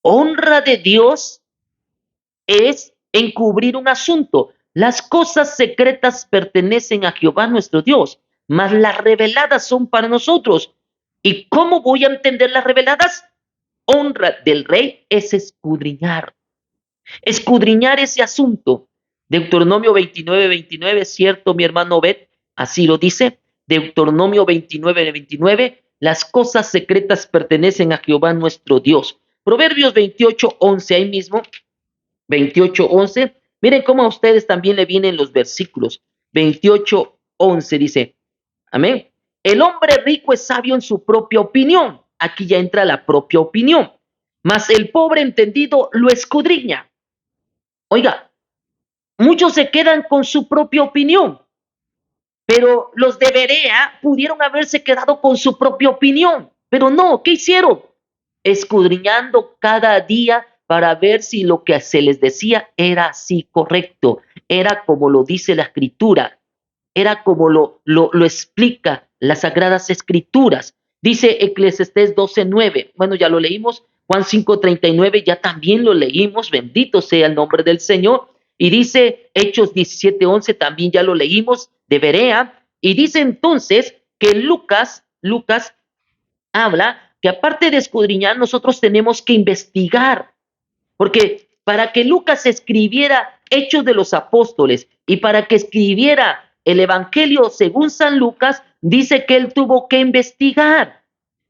Honra de Dios es encubrir un asunto. Las cosas secretas pertenecen a Jehová nuestro Dios, mas las reveladas son para nosotros. ¿Y cómo voy a entender las reveladas? Honra del rey es escudriñar. Escudriñar ese asunto. Deuteronomio 29, 29, ¿cierto, mi hermano Bet? Así lo dice. Deuteronomio 29, 29, las cosas secretas pertenecen a Jehová nuestro Dios. Proverbios 28, 11, ahí mismo, 28, 11. Miren cómo a ustedes también le vienen los versículos. 28, 11 dice, amén. El hombre rico es sabio en su propia opinión. Aquí ya entra la propia opinión. Mas el pobre entendido lo escudriña. Oiga, muchos se quedan con su propia opinión, pero los de Berea pudieron haberse quedado con su propia opinión, pero no, ¿qué hicieron? Escudriñando cada día para ver si lo que se les decía era así correcto, era como lo dice la escritura, era como lo explica las sagradas escrituras. Dice Eclesiastés 12:9, bueno, ya lo leímos, Juan 5:39 ya también lo leímos, bendito sea el nombre del Señor. Y dice Hechos 17:11, también ya lo leímos, de Berea. Y dice entonces que Lucas habla que aparte de escudriñar, nosotros tenemos que investigar, porque para que Lucas escribiera Hechos de los Apóstoles y para que escribiera el Evangelio según San Lucas, dice que él tuvo que investigar.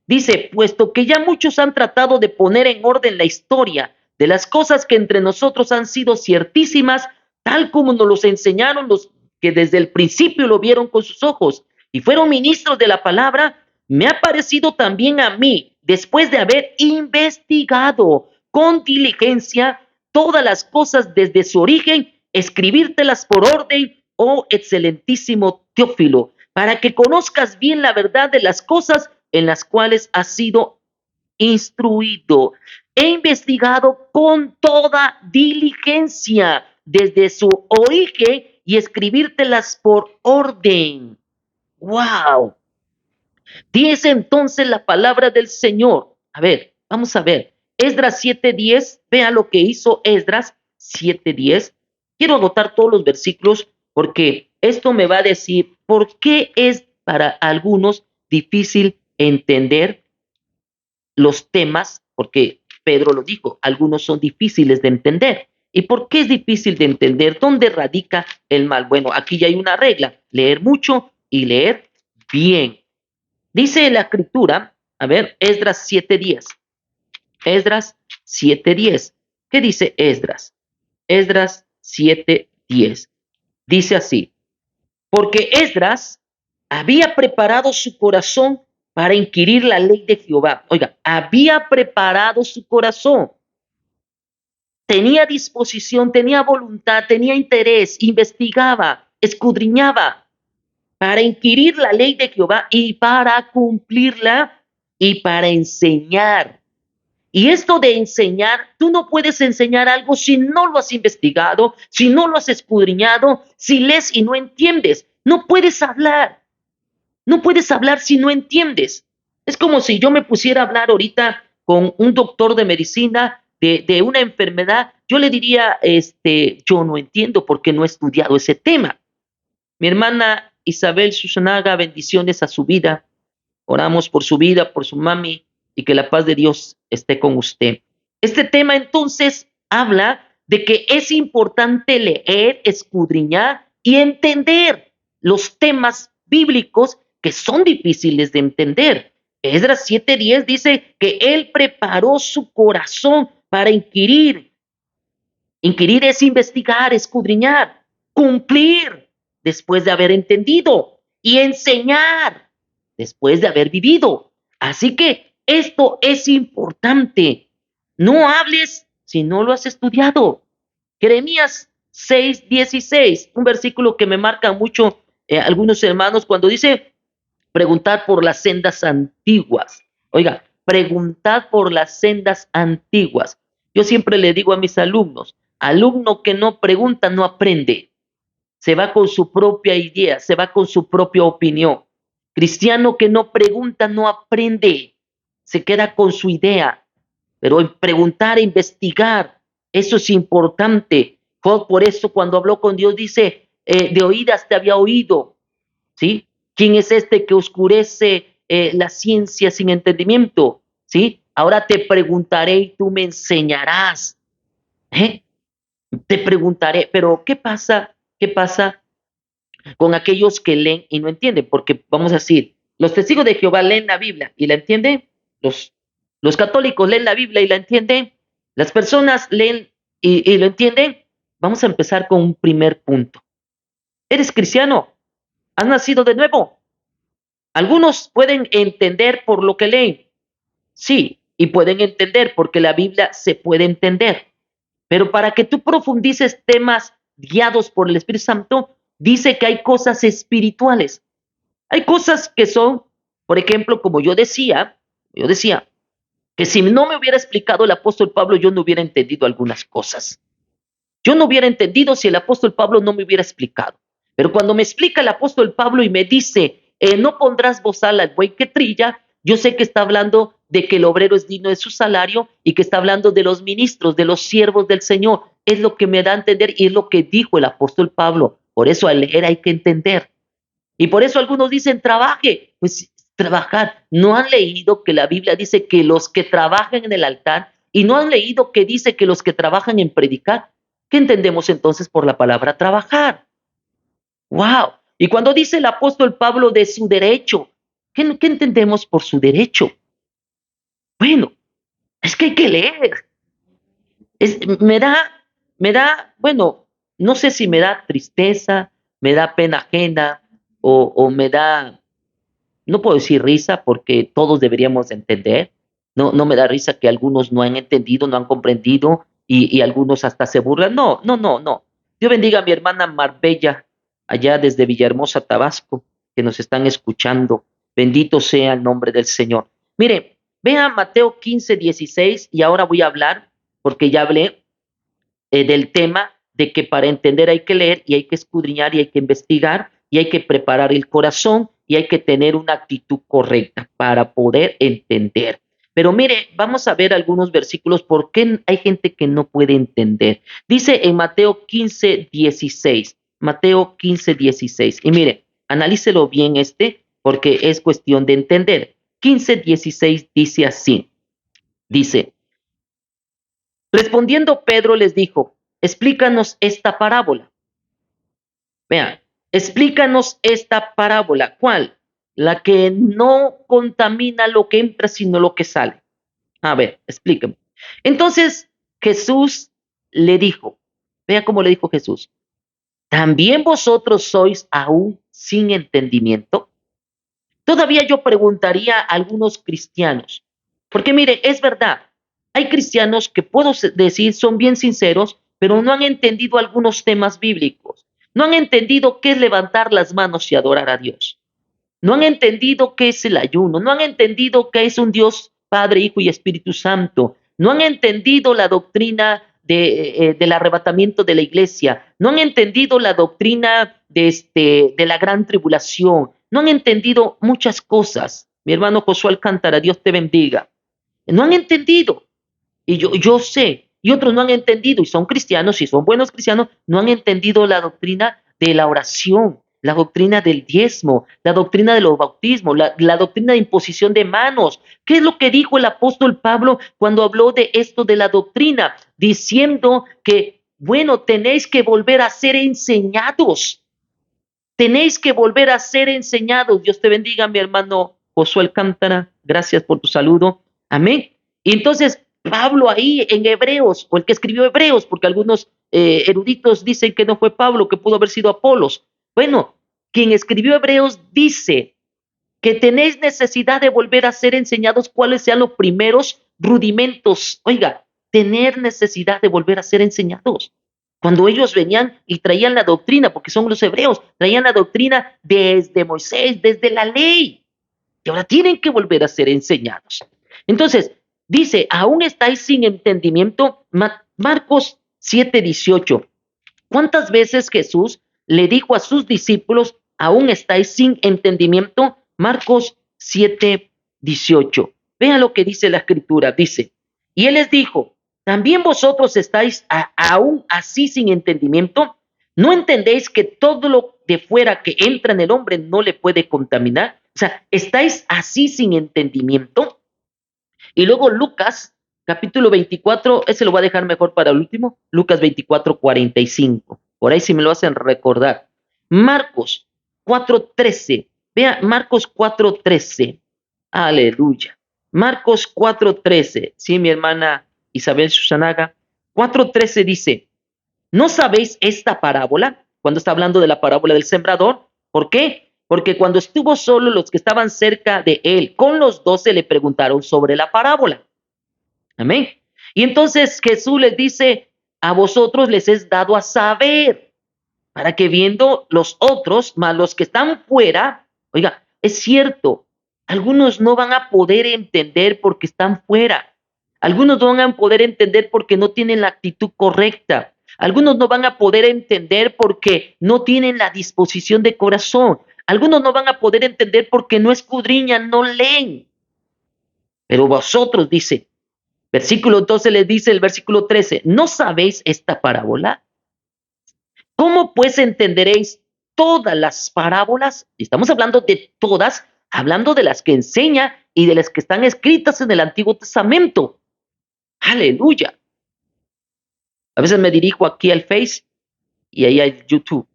Dice, puesto que ya muchos han tratado de poner en orden la historia de las cosas que entre nosotros han sido ciertísimas, tal como nos los enseñaron los que desde el principio lo vieron con sus ojos y fueron ministros de la palabra, me ha parecido también a mí, después de haber investigado con diligencia todas las cosas desde su origen, escribírtelas por orden, oh excelentísimo Teófilo, para que conozcas bien la verdad de las cosas en las cuales has sido instruido. He investigado con toda diligencia desde su origen y escribírtelas por orden. ¡Wow! Dice entonces la palabra del Señor. A ver, vamos a ver. Esdras 7:10, vea lo que hizo Esdras 7:10. Quiero anotar todos los versículos porque esto me va a decir por qué es para algunos difícil entender los temas, porque Pedro lo dijo, algunos son difíciles de entender. ¿Y por qué es difícil de entender? ¿Dónde radica el mal? Bueno, aquí ya hay una regla, leer mucho y leer bien. Dice la escritura, a ver, Esdras 7:10. Esdras 7:10. ¿Qué dice Esdras? Esdras 7:10. Dice así, porque Esdras había preparado su corazón para inquirir la ley de Jehová. Oiga, había preparado su corazón. Tenía disposición, tenía voluntad, tenía interés, investigaba, escudriñaba para inquirir la ley de Jehová y para cumplirla y para enseñar. Y esto de enseñar, tú no puedes enseñar algo si no lo has investigado, si no lo has escudriñado, si lees y no entiendes. No puedes hablar. No puedes hablar si no entiendes. Es como si yo me pusiera a hablar ahorita con un doctor de medicina de una enfermedad. Yo le diría, yo no entiendo porque no he estudiado ese tema. Mi hermana Isabel Susanaga, bendiciones a su vida. Oramos por su vida, por su mami y que la paz de Dios esté con usted. Este tema entonces habla de que es importante leer, escudriñar y entender los temas bíblicos que son difíciles de entender. Esdras 7:10 dice que él preparó su corazón para inquirir. Inquirir es investigar, escudriñar, cumplir después de haber entendido y enseñar después de haber vivido. Así que esto es importante. No hables si no lo has estudiado. Jeremías 6:16, un versículo que me marca mucho algunos hermanos cuando dice, preguntad por las sendas antiguas. Oiga, preguntad por las sendas antiguas. Yo siempre le digo a mis alumnos, alumno que no pregunta no aprende. Se va con su propia idea, se va con su propia opinión. Cristiano que no pregunta no aprende, se queda con su idea. Pero en preguntar, investigar, eso es importante. Job por eso cuando habló con Dios dice, de oídas te había oído, ¿sí? ¿Quién es este que oscurece la ciencia sin entendimiento? ¿Sí? Ahora te preguntaré y tú me enseñarás. ¿Eh? Te preguntaré, pero ¿qué pasa? ¿Qué pasa con aquellos que leen y no entienden? Porque vamos a decir, los testigos de Jehová leen la Biblia y la entienden, los, los católicos leen la Biblia y la entienden, las personas leen y lo entienden. Vamos a empezar con un primer punto. ¿Eres cristiano? ¿Has nacido de nuevo? Algunos pueden entender por lo que leen, sí, y pueden entender porque la Biblia se puede entender. Pero para que tú profundices temas guiados por el Espíritu Santo, dice que hay cosas espirituales. Hay cosas que son, por ejemplo, como yo decía, que si no me hubiera explicado el apóstol Pablo, yo no hubiera entendido algunas cosas. Yo no hubiera entendido si el apóstol Pablo no me hubiera explicado. Pero cuando me explica el apóstol Pablo y me dice, no pondrás bozal al buey que trilla, yo sé que está hablando de que el obrero es digno de su salario y que está hablando de los ministros, de los siervos del Señor. Es lo que me da a entender y es lo que dijo el apóstol Pablo. Por eso al leer hay que entender. Y por eso algunos dicen, trabaje. Pues trabajar. No han leído que la Biblia dice que los que trabajan en el altar y no han leído que dice que los que trabajan en predicar. ¿Qué entendemos entonces por la palabra trabajar? ¡Wow! Y cuando dice el apóstol Pablo de su derecho, ¿qué entendemos por su derecho? Bueno, es que hay que leer. Bueno, no sé si me da tristeza, me da pena ajena o me da, no puedo decir risa porque todos deberíamos de entender. No, no me da risa que algunos no han entendido, no han comprendido y algunos hasta se burlan. No, no, no, no. Dios bendiga a mi hermana Marbella, allá desde Villahermosa, Tabasco, que nos están escuchando. Bendito sea el nombre del Señor. Mire, vea Mateo 15:16 y ahora voy a hablar, porque ya hablé del tema de que para entender hay que leer y hay que escudriñar y hay que investigar y hay que preparar el corazón y hay que tener una actitud correcta para poder entender. Pero mire, vamos a ver algunos versículos porque hay gente que no puede entender. Dice en Mateo 15:16, Mateo 15:16, y mire, analícelo bien porque es cuestión de entender. 15:16 dice así, dice, respondiendo Pedro les dijo, explícanos esta parábola. Vean, explícanos esta parábola. ¿Cuál? La que no contamina lo que entra, sino lo que sale. A ver, explícame. Entonces Jesús le dijo, vea cómo le dijo Jesús, ¿también vosotros sois aún sin entendimiento? Todavía yo preguntaría a algunos cristianos, porque mire, es verdad, hay cristianos que puedo decir son bien sinceros, pero no han entendido algunos temas bíblicos. No han entendido qué es levantar las manos y adorar a Dios. No han entendido qué es el ayuno. No han entendido qué es un Dios Padre, Hijo y Espíritu Santo. No han entendido la doctrina del arrebatamiento de la iglesia. No han entendido la doctrina de la gran tribulación. No han entendido muchas cosas. Mi hermano Josué Alcántara, Dios te bendiga. No han entendido. Y yo sé, y otros no han entendido, y son cristianos, y son buenos cristianos, no han entendido la doctrina de la oración, la doctrina del diezmo, la doctrina de los bautismos, la doctrina de imposición de manos. ¿Qué es lo que dijo el apóstol Pablo cuando habló de esto de la doctrina? Diciendo que, bueno, tenéis que volver a ser enseñados. Tenéis que volver a ser enseñados. Dios te bendiga, mi hermano Josué Alcántara. Gracias por tu saludo. Amén. Y entonces, Pablo ahí en Hebreos, o el que escribió Hebreos, porque algunos eruditos dicen que no fue Pablo, que pudo haber sido Apolos. Bueno, quien escribió Hebreos dice que tenéis necesidad de volver a ser enseñados cuáles sean los primeros rudimentos. Oiga, tener necesidad de volver a ser enseñados. Cuando ellos venían y traían la doctrina, porque son los hebreos, traían la doctrina desde Moisés, desde la ley, y ahora tienen que volver a ser enseñados. Entonces, dice, aún estáis sin entendimiento, Marcos 7:18. ¿Cuántas veces Jesús le dijo a sus discípulos, aún estáis sin entendimiento? Marcos 7:18. Vean lo que dice la escritura. Dice, y él les dijo, ¿también vosotros estáis aún así sin entendimiento? ¿No entendéis que todo lo de fuera que entra en el hombre no le puede contaminar? O sea, ¿estáis así sin entendimiento? Y luego Lucas, capítulo 24, ese lo voy a dejar mejor para el último, Lucas 24:45. Por ahí si me lo hacen recordar. Marcos 4:13. Vea, Marcos 4:13. Aleluya. Marcos 4:13. Sí, mi hermana Isabel Susanaga. 4:13 dice, ¿no sabéis esta parábola? Cuando está hablando de la parábola del sembrador. ¿Por qué? Porque cuando estuvo solo, los que estaban cerca de él con los 12 le preguntaron sobre la parábola. Amén. Y entonces Jesús les dice, a vosotros les es dado a saber, para que viendo los otros, más los que están fuera, oiga, es cierto, algunos no van a poder entender porque están fuera. Algunos no van a poder entender porque no tienen la actitud correcta. Algunos no van a poder entender porque no tienen la disposición de corazón. Algunos no van a poder entender porque no escudriñan, no leen. Pero vosotros, dice, versículo 12 les dice el versículo 13, ¿no sabéis esta parábola? ¿Cómo pues entenderéis todas las parábolas? Estamos hablando de todas, hablando de las que enseña y de las que están escritas en el Antiguo Testamento. Aleluya. A veces me dirijo aquí al Face y ahí hay YouTube.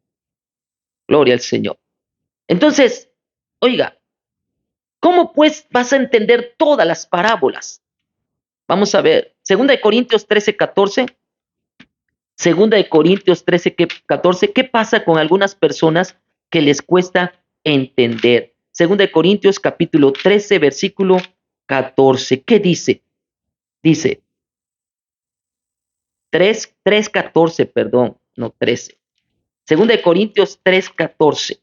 Gloria al Señor. Entonces, oiga, ¿cómo pues vas a entender todas las parábolas? Vamos a ver, 2 Corintios 13:14. 2 Corintios 13:14. ¿Qué pasa con algunas personas que les cuesta entender? 2 Corintios capítulo 13, versículo 14. ¿Qué dice? Dice 3:14, perdón, no 13. 2 Corintios 3:14.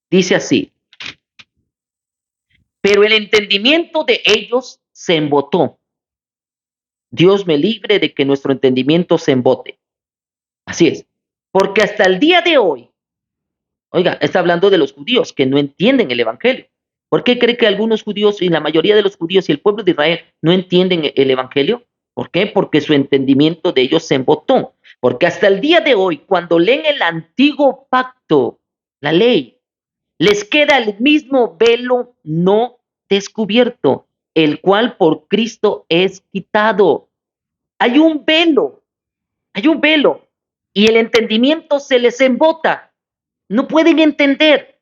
Dice así: pero el entendimiento de ellos se embotó. Dios me libre de que nuestro entendimiento se embote. Así es. Porque hasta el día de hoy, oiga, está hablando de los judíos que no entienden el evangelio. ¿Por qué cree que algunos judíos y la mayoría de los judíos y el pueblo de Israel no entienden el evangelio? ¿Por qué? Porque su entendimiento de ellos se embotó. Porque hasta el día de hoy, cuando leen el antiguo pacto, la ley, les queda el mismo velo no descubierto, el cual por Cristo es quitado. Hay un velo, hay un velo, y el entendimiento se les embota. No pueden entender,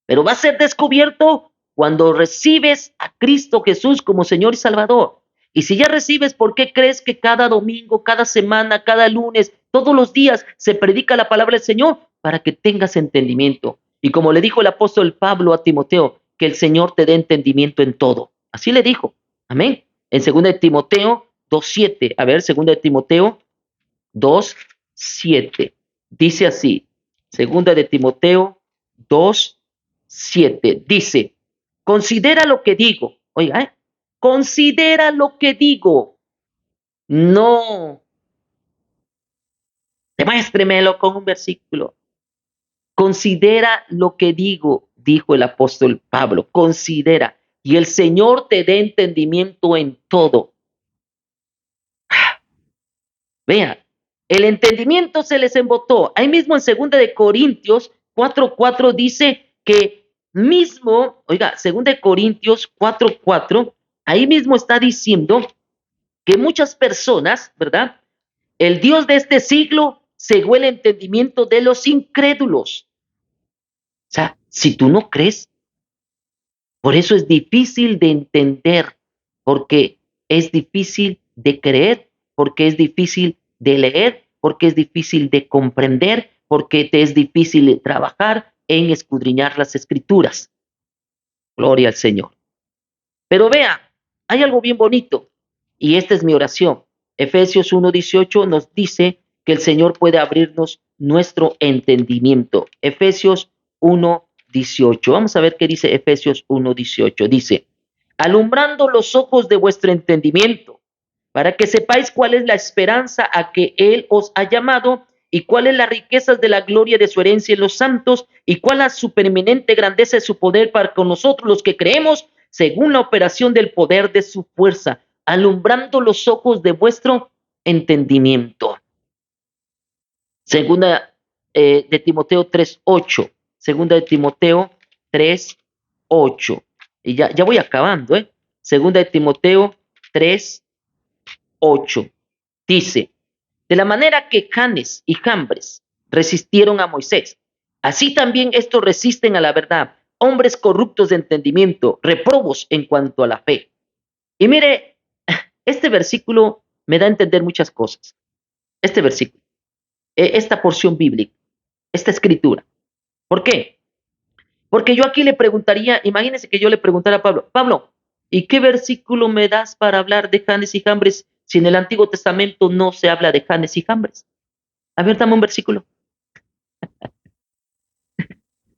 pero va a ser descubierto cuando recibes a Cristo Jesús como Señor y Salvador. Y si ya recibes, ¿por qué crees que cada domingo, cada semana, cada lunes, todos los días se predica la palabra del Señor? Para que tengas entendimiento. Y como le dijo el apóstol Pablo a Timoteo, que el Señor te dé entendimiento en todo. Así le dijo. Amén. En 2 Timoteo 2:7. A ver, 2 Timoteo 2:7. Dice así. 2 Timoteo 2:7. Dice: considera lo que digo. Oiga, considera lo que digo. No, demuéstremelo con un versículo. Considera lo que digo, dijo el apóstol Pablo. Considera. Y el Señor te dé entendimiento en todo. Vea, el entendimiento se les embotó. Ahí mismo en 2 Corintios 4:4 dice que mismo, oiga, 2 Corintios 4:4, ahí mismo está diciendo que muchas personas, ¿verdad? El Dios de este siglo cegó el entendimiento de los incrédulos. O sea, si tú no crees, por eso es difícil de entender, porque es difícil de creer, porque es difícil de leer, porque es difícil de comprender, porque te es difícil trabajar en escudriñar las escrituras. Gloria al Señor. Pero vea, hay algo bien bonito, y esta es mi oración. Efesios 1:18 nos dice que el Señor puede abrirnos nuestro entendimiento. Efesios 1:18. Vamos a ver qué dice Efesios 1:18. Dice: alumbrando los ojos de vuestro entendimiento, para que sepáis cuál es la esperanza a que Él os ha llamado y cuáles las riquezas de la gloria de su herencia en los santos y cuál la supereminente grandeza de su poder para con nosotros los que creemos, según la operación del poder de su fuerza, alumbrando los ojos de vuestro entendimiento. Segunda de Timoteo 3:8. Segunda de Timoteo 3:8. Y ya voy acabando, ¿eh? Segunda de Timoteo 3:8. Dice: de la manera que Janes y Jambres resistieron a Moisés, así también estos resisten a la verdad, hombres corruptos de entendimiento, reprobos en cuanto a la fe. Y mire, este versículo me da a entender muchas cosas. Este versículo, esta porción bíblica, esta escritura. ¿Por qué? Porque yo aquí le preguntaría, imagínense que yo le preguntara a Pablo, Pablo, ¿y qué versículo me das para hablar de Janes y Jambres si en el Antiguo Testamento no se habla de Janes y Jambres? A ver, dame un versículo.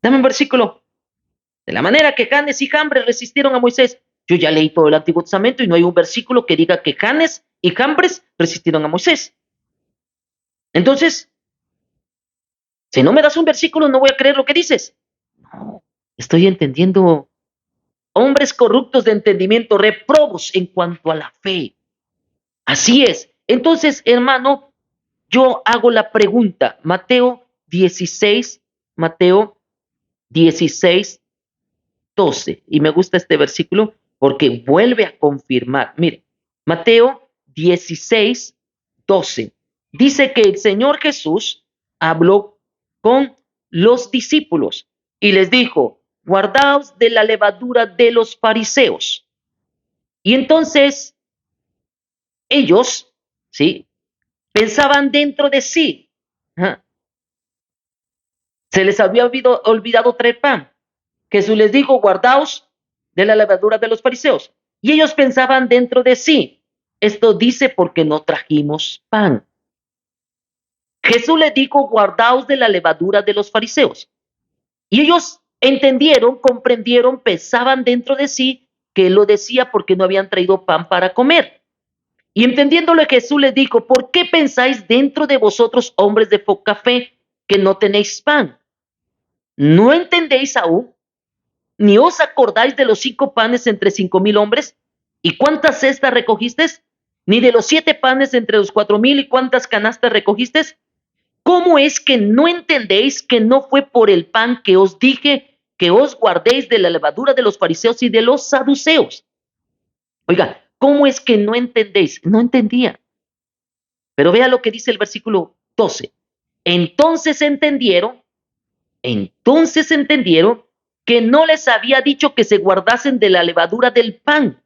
Dame un versículo. De la manera que Janes y Jambres resistieron a Moisés. Yo ya leí todo el Antiguo Testamento y no hay un versículo que diga que Janes y Jambres resistieron a Moisés. Entonces, si no me das un versículo, no voy a creer lo que dices. No, estoy entendiendo. Hombres corruptos de entendimiento, reprobos en cuanto a la fe. Así es. Entonces, hermano, yo hago la pregunta. Mateo 16:12. Y me gusta este versículo porque vuelve a confirmar. Mire, Mateo 16:12. Dice que el Señor Jesús habló con los discípulos y les dijo: guardaos de la levadura de los fariseos. Y entonces ellos, ¿sí? Pensaban dentro de sí. Ajá. Se les había olvidado traer pan. Jesús les dijo, guardaos de la levadura de los fariseos. Y ellos pensaban dentro de sí. Esto dice porque no trajimos pan. Jesús les dijo, guardaos de la levadura de los fariseos. Y ellos entendieron, comprendieron, pensaban dentro de sí que él lo decía porque no habían traído pan para comer. Y entendiéndolo, Jesús les dijo, ¿por qué pensáis dentro de vosotros, hombres de poca fe, que no tenéis pan? ¿No entendéis aún? ¿Ni os acordáis de los 5 panes entre 5,000 hombres? ¿Y cuántas cestas recogiste? ¿Ni de los 7 panes entre los 4,000 y cuántas canastas recogiste? ¿Cómo es que no entendéis que no fue por el pan que os dije que os guardéis de la levadura de los fariseos y de los saduceos? Oiga, ¿cómo es que no entendéis? No entendía. Pero vea lo que dice el versículo 12. Entonces entendieron que no les había dicho que se guardasen de la levadura del pan.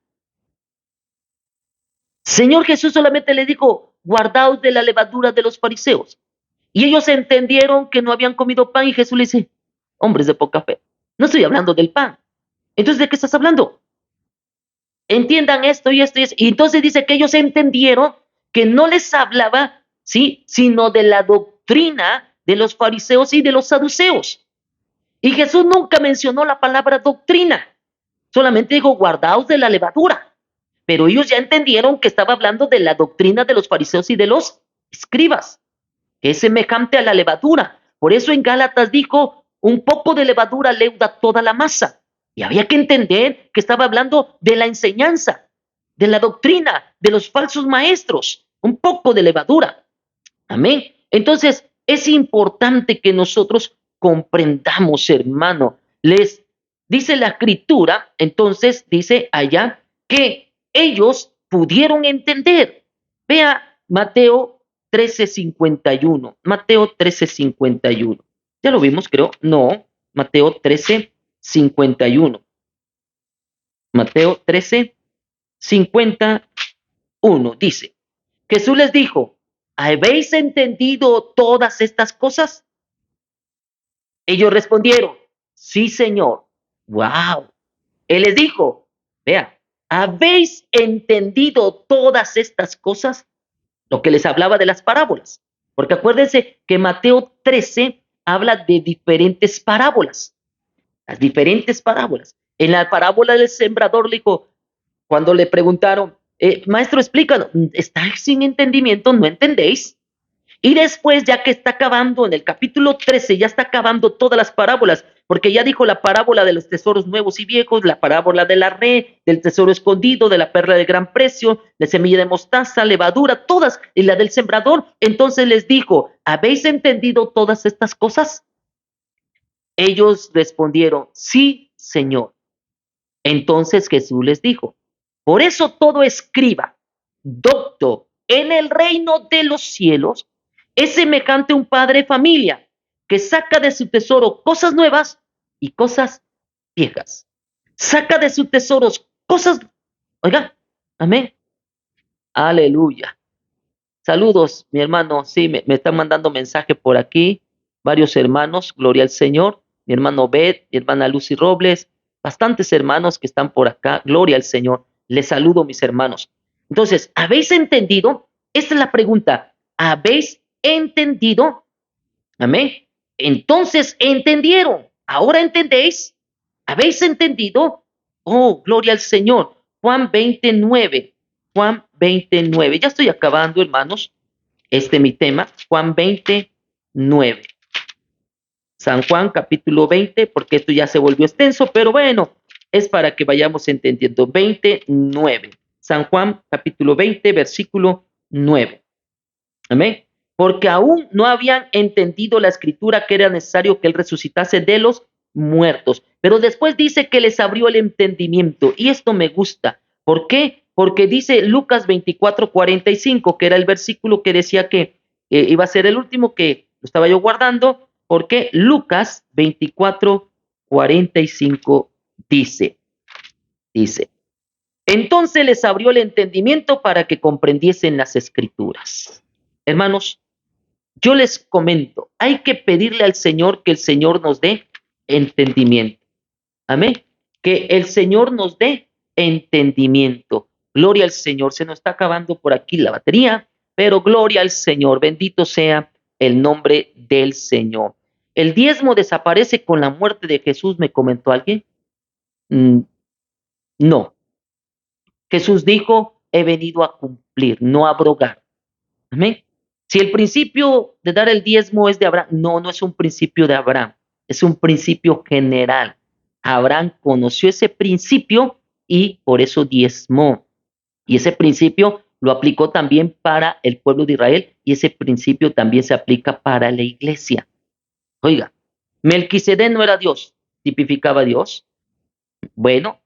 Señor Jesús solamente le dijo, guardaos de la levadura de los fariseos. Y ellos entendieron que no habían comido pan y Jesús les dice, hombres de poca fe, no estoy hablando del pan. Entonces, ¿de qué estás hablando? Entiendan esto y esto y esto. Y entonces dice que ellos entendieron que no les hablaba, ¿sí? Sino de la doctrina de los fariseos y de los saduceos. Y Jesús nunca mencionó la palabra doctrina, solamente dijo guardaos de la levadura. Pero ellos ya entendieron que estaba hablando de la doctrina de los fariseos y de los escribas, que es semejante a la levadura. Por eso en Gálatas dijo, un poco de levadura leuda toda la masa. Y había que entender que estaba hablando de la enseñanza, de la doctrina, de los falsos maestros, un poco de levadura. Amén. Entonces, es importante que nosotros comprendamos, hermano. Les dice la escritura, entonces dice allá que ellos pudieron entender. Vea Mateo 13:51. Mateo 13:51. ¿Ya lo vimos, creo? No, Mateo 13:51. Mateo 13:51 dice, Jesús les dijo, ¿habéis entendido todas estas cosas? Ellos respondieron, sí, Señor. Wow. Él les dijo, vea, ¿habéis entendido todas estas cosas? Lo que les hablaba de las parábolas. Porque acuérdense que Mateo 13 habla de diferentes parábolas. Las diferentes parábolas. En la parábola del sembrador le dijo, cuando le preguntaron, maestro, explícanos, ¿estáis sin entendimiento? ¿No entendéis? Y después, ya que está acabando en el capítulo 13, ya está acabando todas las parábolas, porque ya dijo la parábola de los tesoros nuevos y viejos, la parábola de la red, del tesoro escondido, de la perla de gran precio, la semilla de mostaza, levadura, todas, y la del sembrador. Entonces les dijo, ¿habéis entendido todas estas cosas? Ellos respondieron, sí, Señor. Entonces Jesús les dijo, por eso todo escriba, docto, en el reino de los cielos, es semejante a un padre de familia que saca de su tesoro cosas nuevas y cosas viejas. Saca de sus tesoros cosas, oiga, amén, aleluya. Saludos, mi hermano, sí, me están mandando mensaje por aquí, varios hermanos, gloria al Señor, mi hermano Bet, mi hermana Lucy Robles, bastantes hermanos que están por acá, gloria al Señor, les saludo, mis hermanos. Entonces, ¿habéis entendido? Esta es la pregunta, ¿habéis entendido? Amén. Entonces entendieron, ahora entendéis, ¿habéis entendido? Oh, gloria al Señor. Juan 29, Juan 29. Ya estoy acabando, hermanos. Este es mi tema, Juan 29. San Juan capítulo 20, porque esto ya se volvió extenso, pero bueno, es para que vayamos entendiendo. 29. San Juan capítulo 20, versículo 9. Amén. Porque aún no habían entendido la escritura que era necesario que él resucitase de los muertos. Pero después dice que les abrió el entendimiento. Y esto me gusta. ¿Por qué? Porque dice Lucas 24:45, que era el versículo que decía que iba a ser el último que lo estaba yo guardando. Porque Lucas 24:45 dice, Entonces les abrió el entendimiento para que comprendiesen las escrituras. Hermanos, yo les comento, hay que pedirle al Señor que el Señor nos dé entendimiento. Amén. Que el Señor nos dé entendimiento. Gloria al Señor. Se nos está acabando por aquí la batería, pero gloria al Señor. Bendito sea el nombre del Señor. El diezmo desaparece con la muerte de Jesús, me comentó alguien. Mm, no. Jesús dijo, he venido a cumplir, no a abrogar. Amén. Si el principio de dar el diezmo es de Abraham, no, no es un principio de Abraham, es un principio general. Abraham conoció ese principio y por eso diezmó. Y ese principio lo aplicó también para el pueblo de Israel y ese principio también se aplica para la iglesia. Oiga, Melquisedec no era Dios, tipificaba a Dios. Bueno,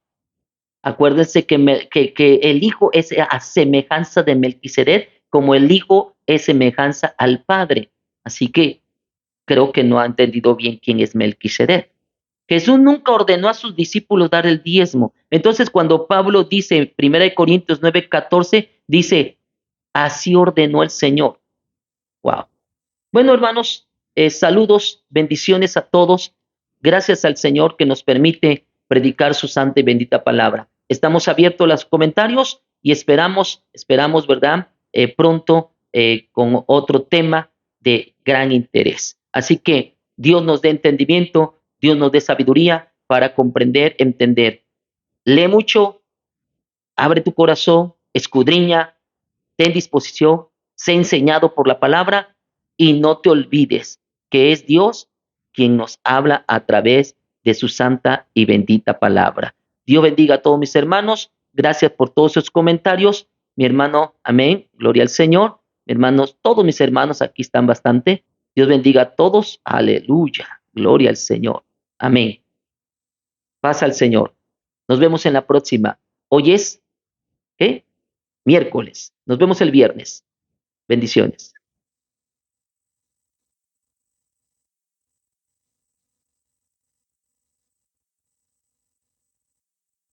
acuérdense que el Hijo es a semejanza de Melquisedec, como el Hijo es semejanza al Padre. Así que creo que no ha entendido bien quién es Melquisedec. Jesús nunca ordenó a sus discípulos dar el diezmo. Entonces, cuando Pablo dice en 1 Corintios 9:14, dice, así ordenó el Señor. Wow. Bueno, hermanos, saludos, bendiciones a todos. Gracias al Señor que nos permite predicar su santa y bendita palabra. Estamos abiertos a los comentarios y esperamos, ¿verdad? Pronto con otro tema de gran interés. Así que Dios nos dé entendimiento, Dios nos dé sabiduría para comprender, entender. Lee mucho, abre tu corazón, escudriña, ten disposición, sé enseñado por la palabra y no te olvides que es Dios quien nos habla a través de su santa y bendita palabra. Dios bendiga a todos mis hermanos. Gracias por todos sus comentarios. Mi hermano, amén. Gloria al Señor. Hermanos, todos mis hermanos aquí están bastante. Dios bendiga a todos. Aleluya. Gloria al Señor. Amén. Paz al Señor. Nos vemos en la próxima. Hoy es, ¿qué? Miércoles. Nos vemos el viernes. Bendiciones.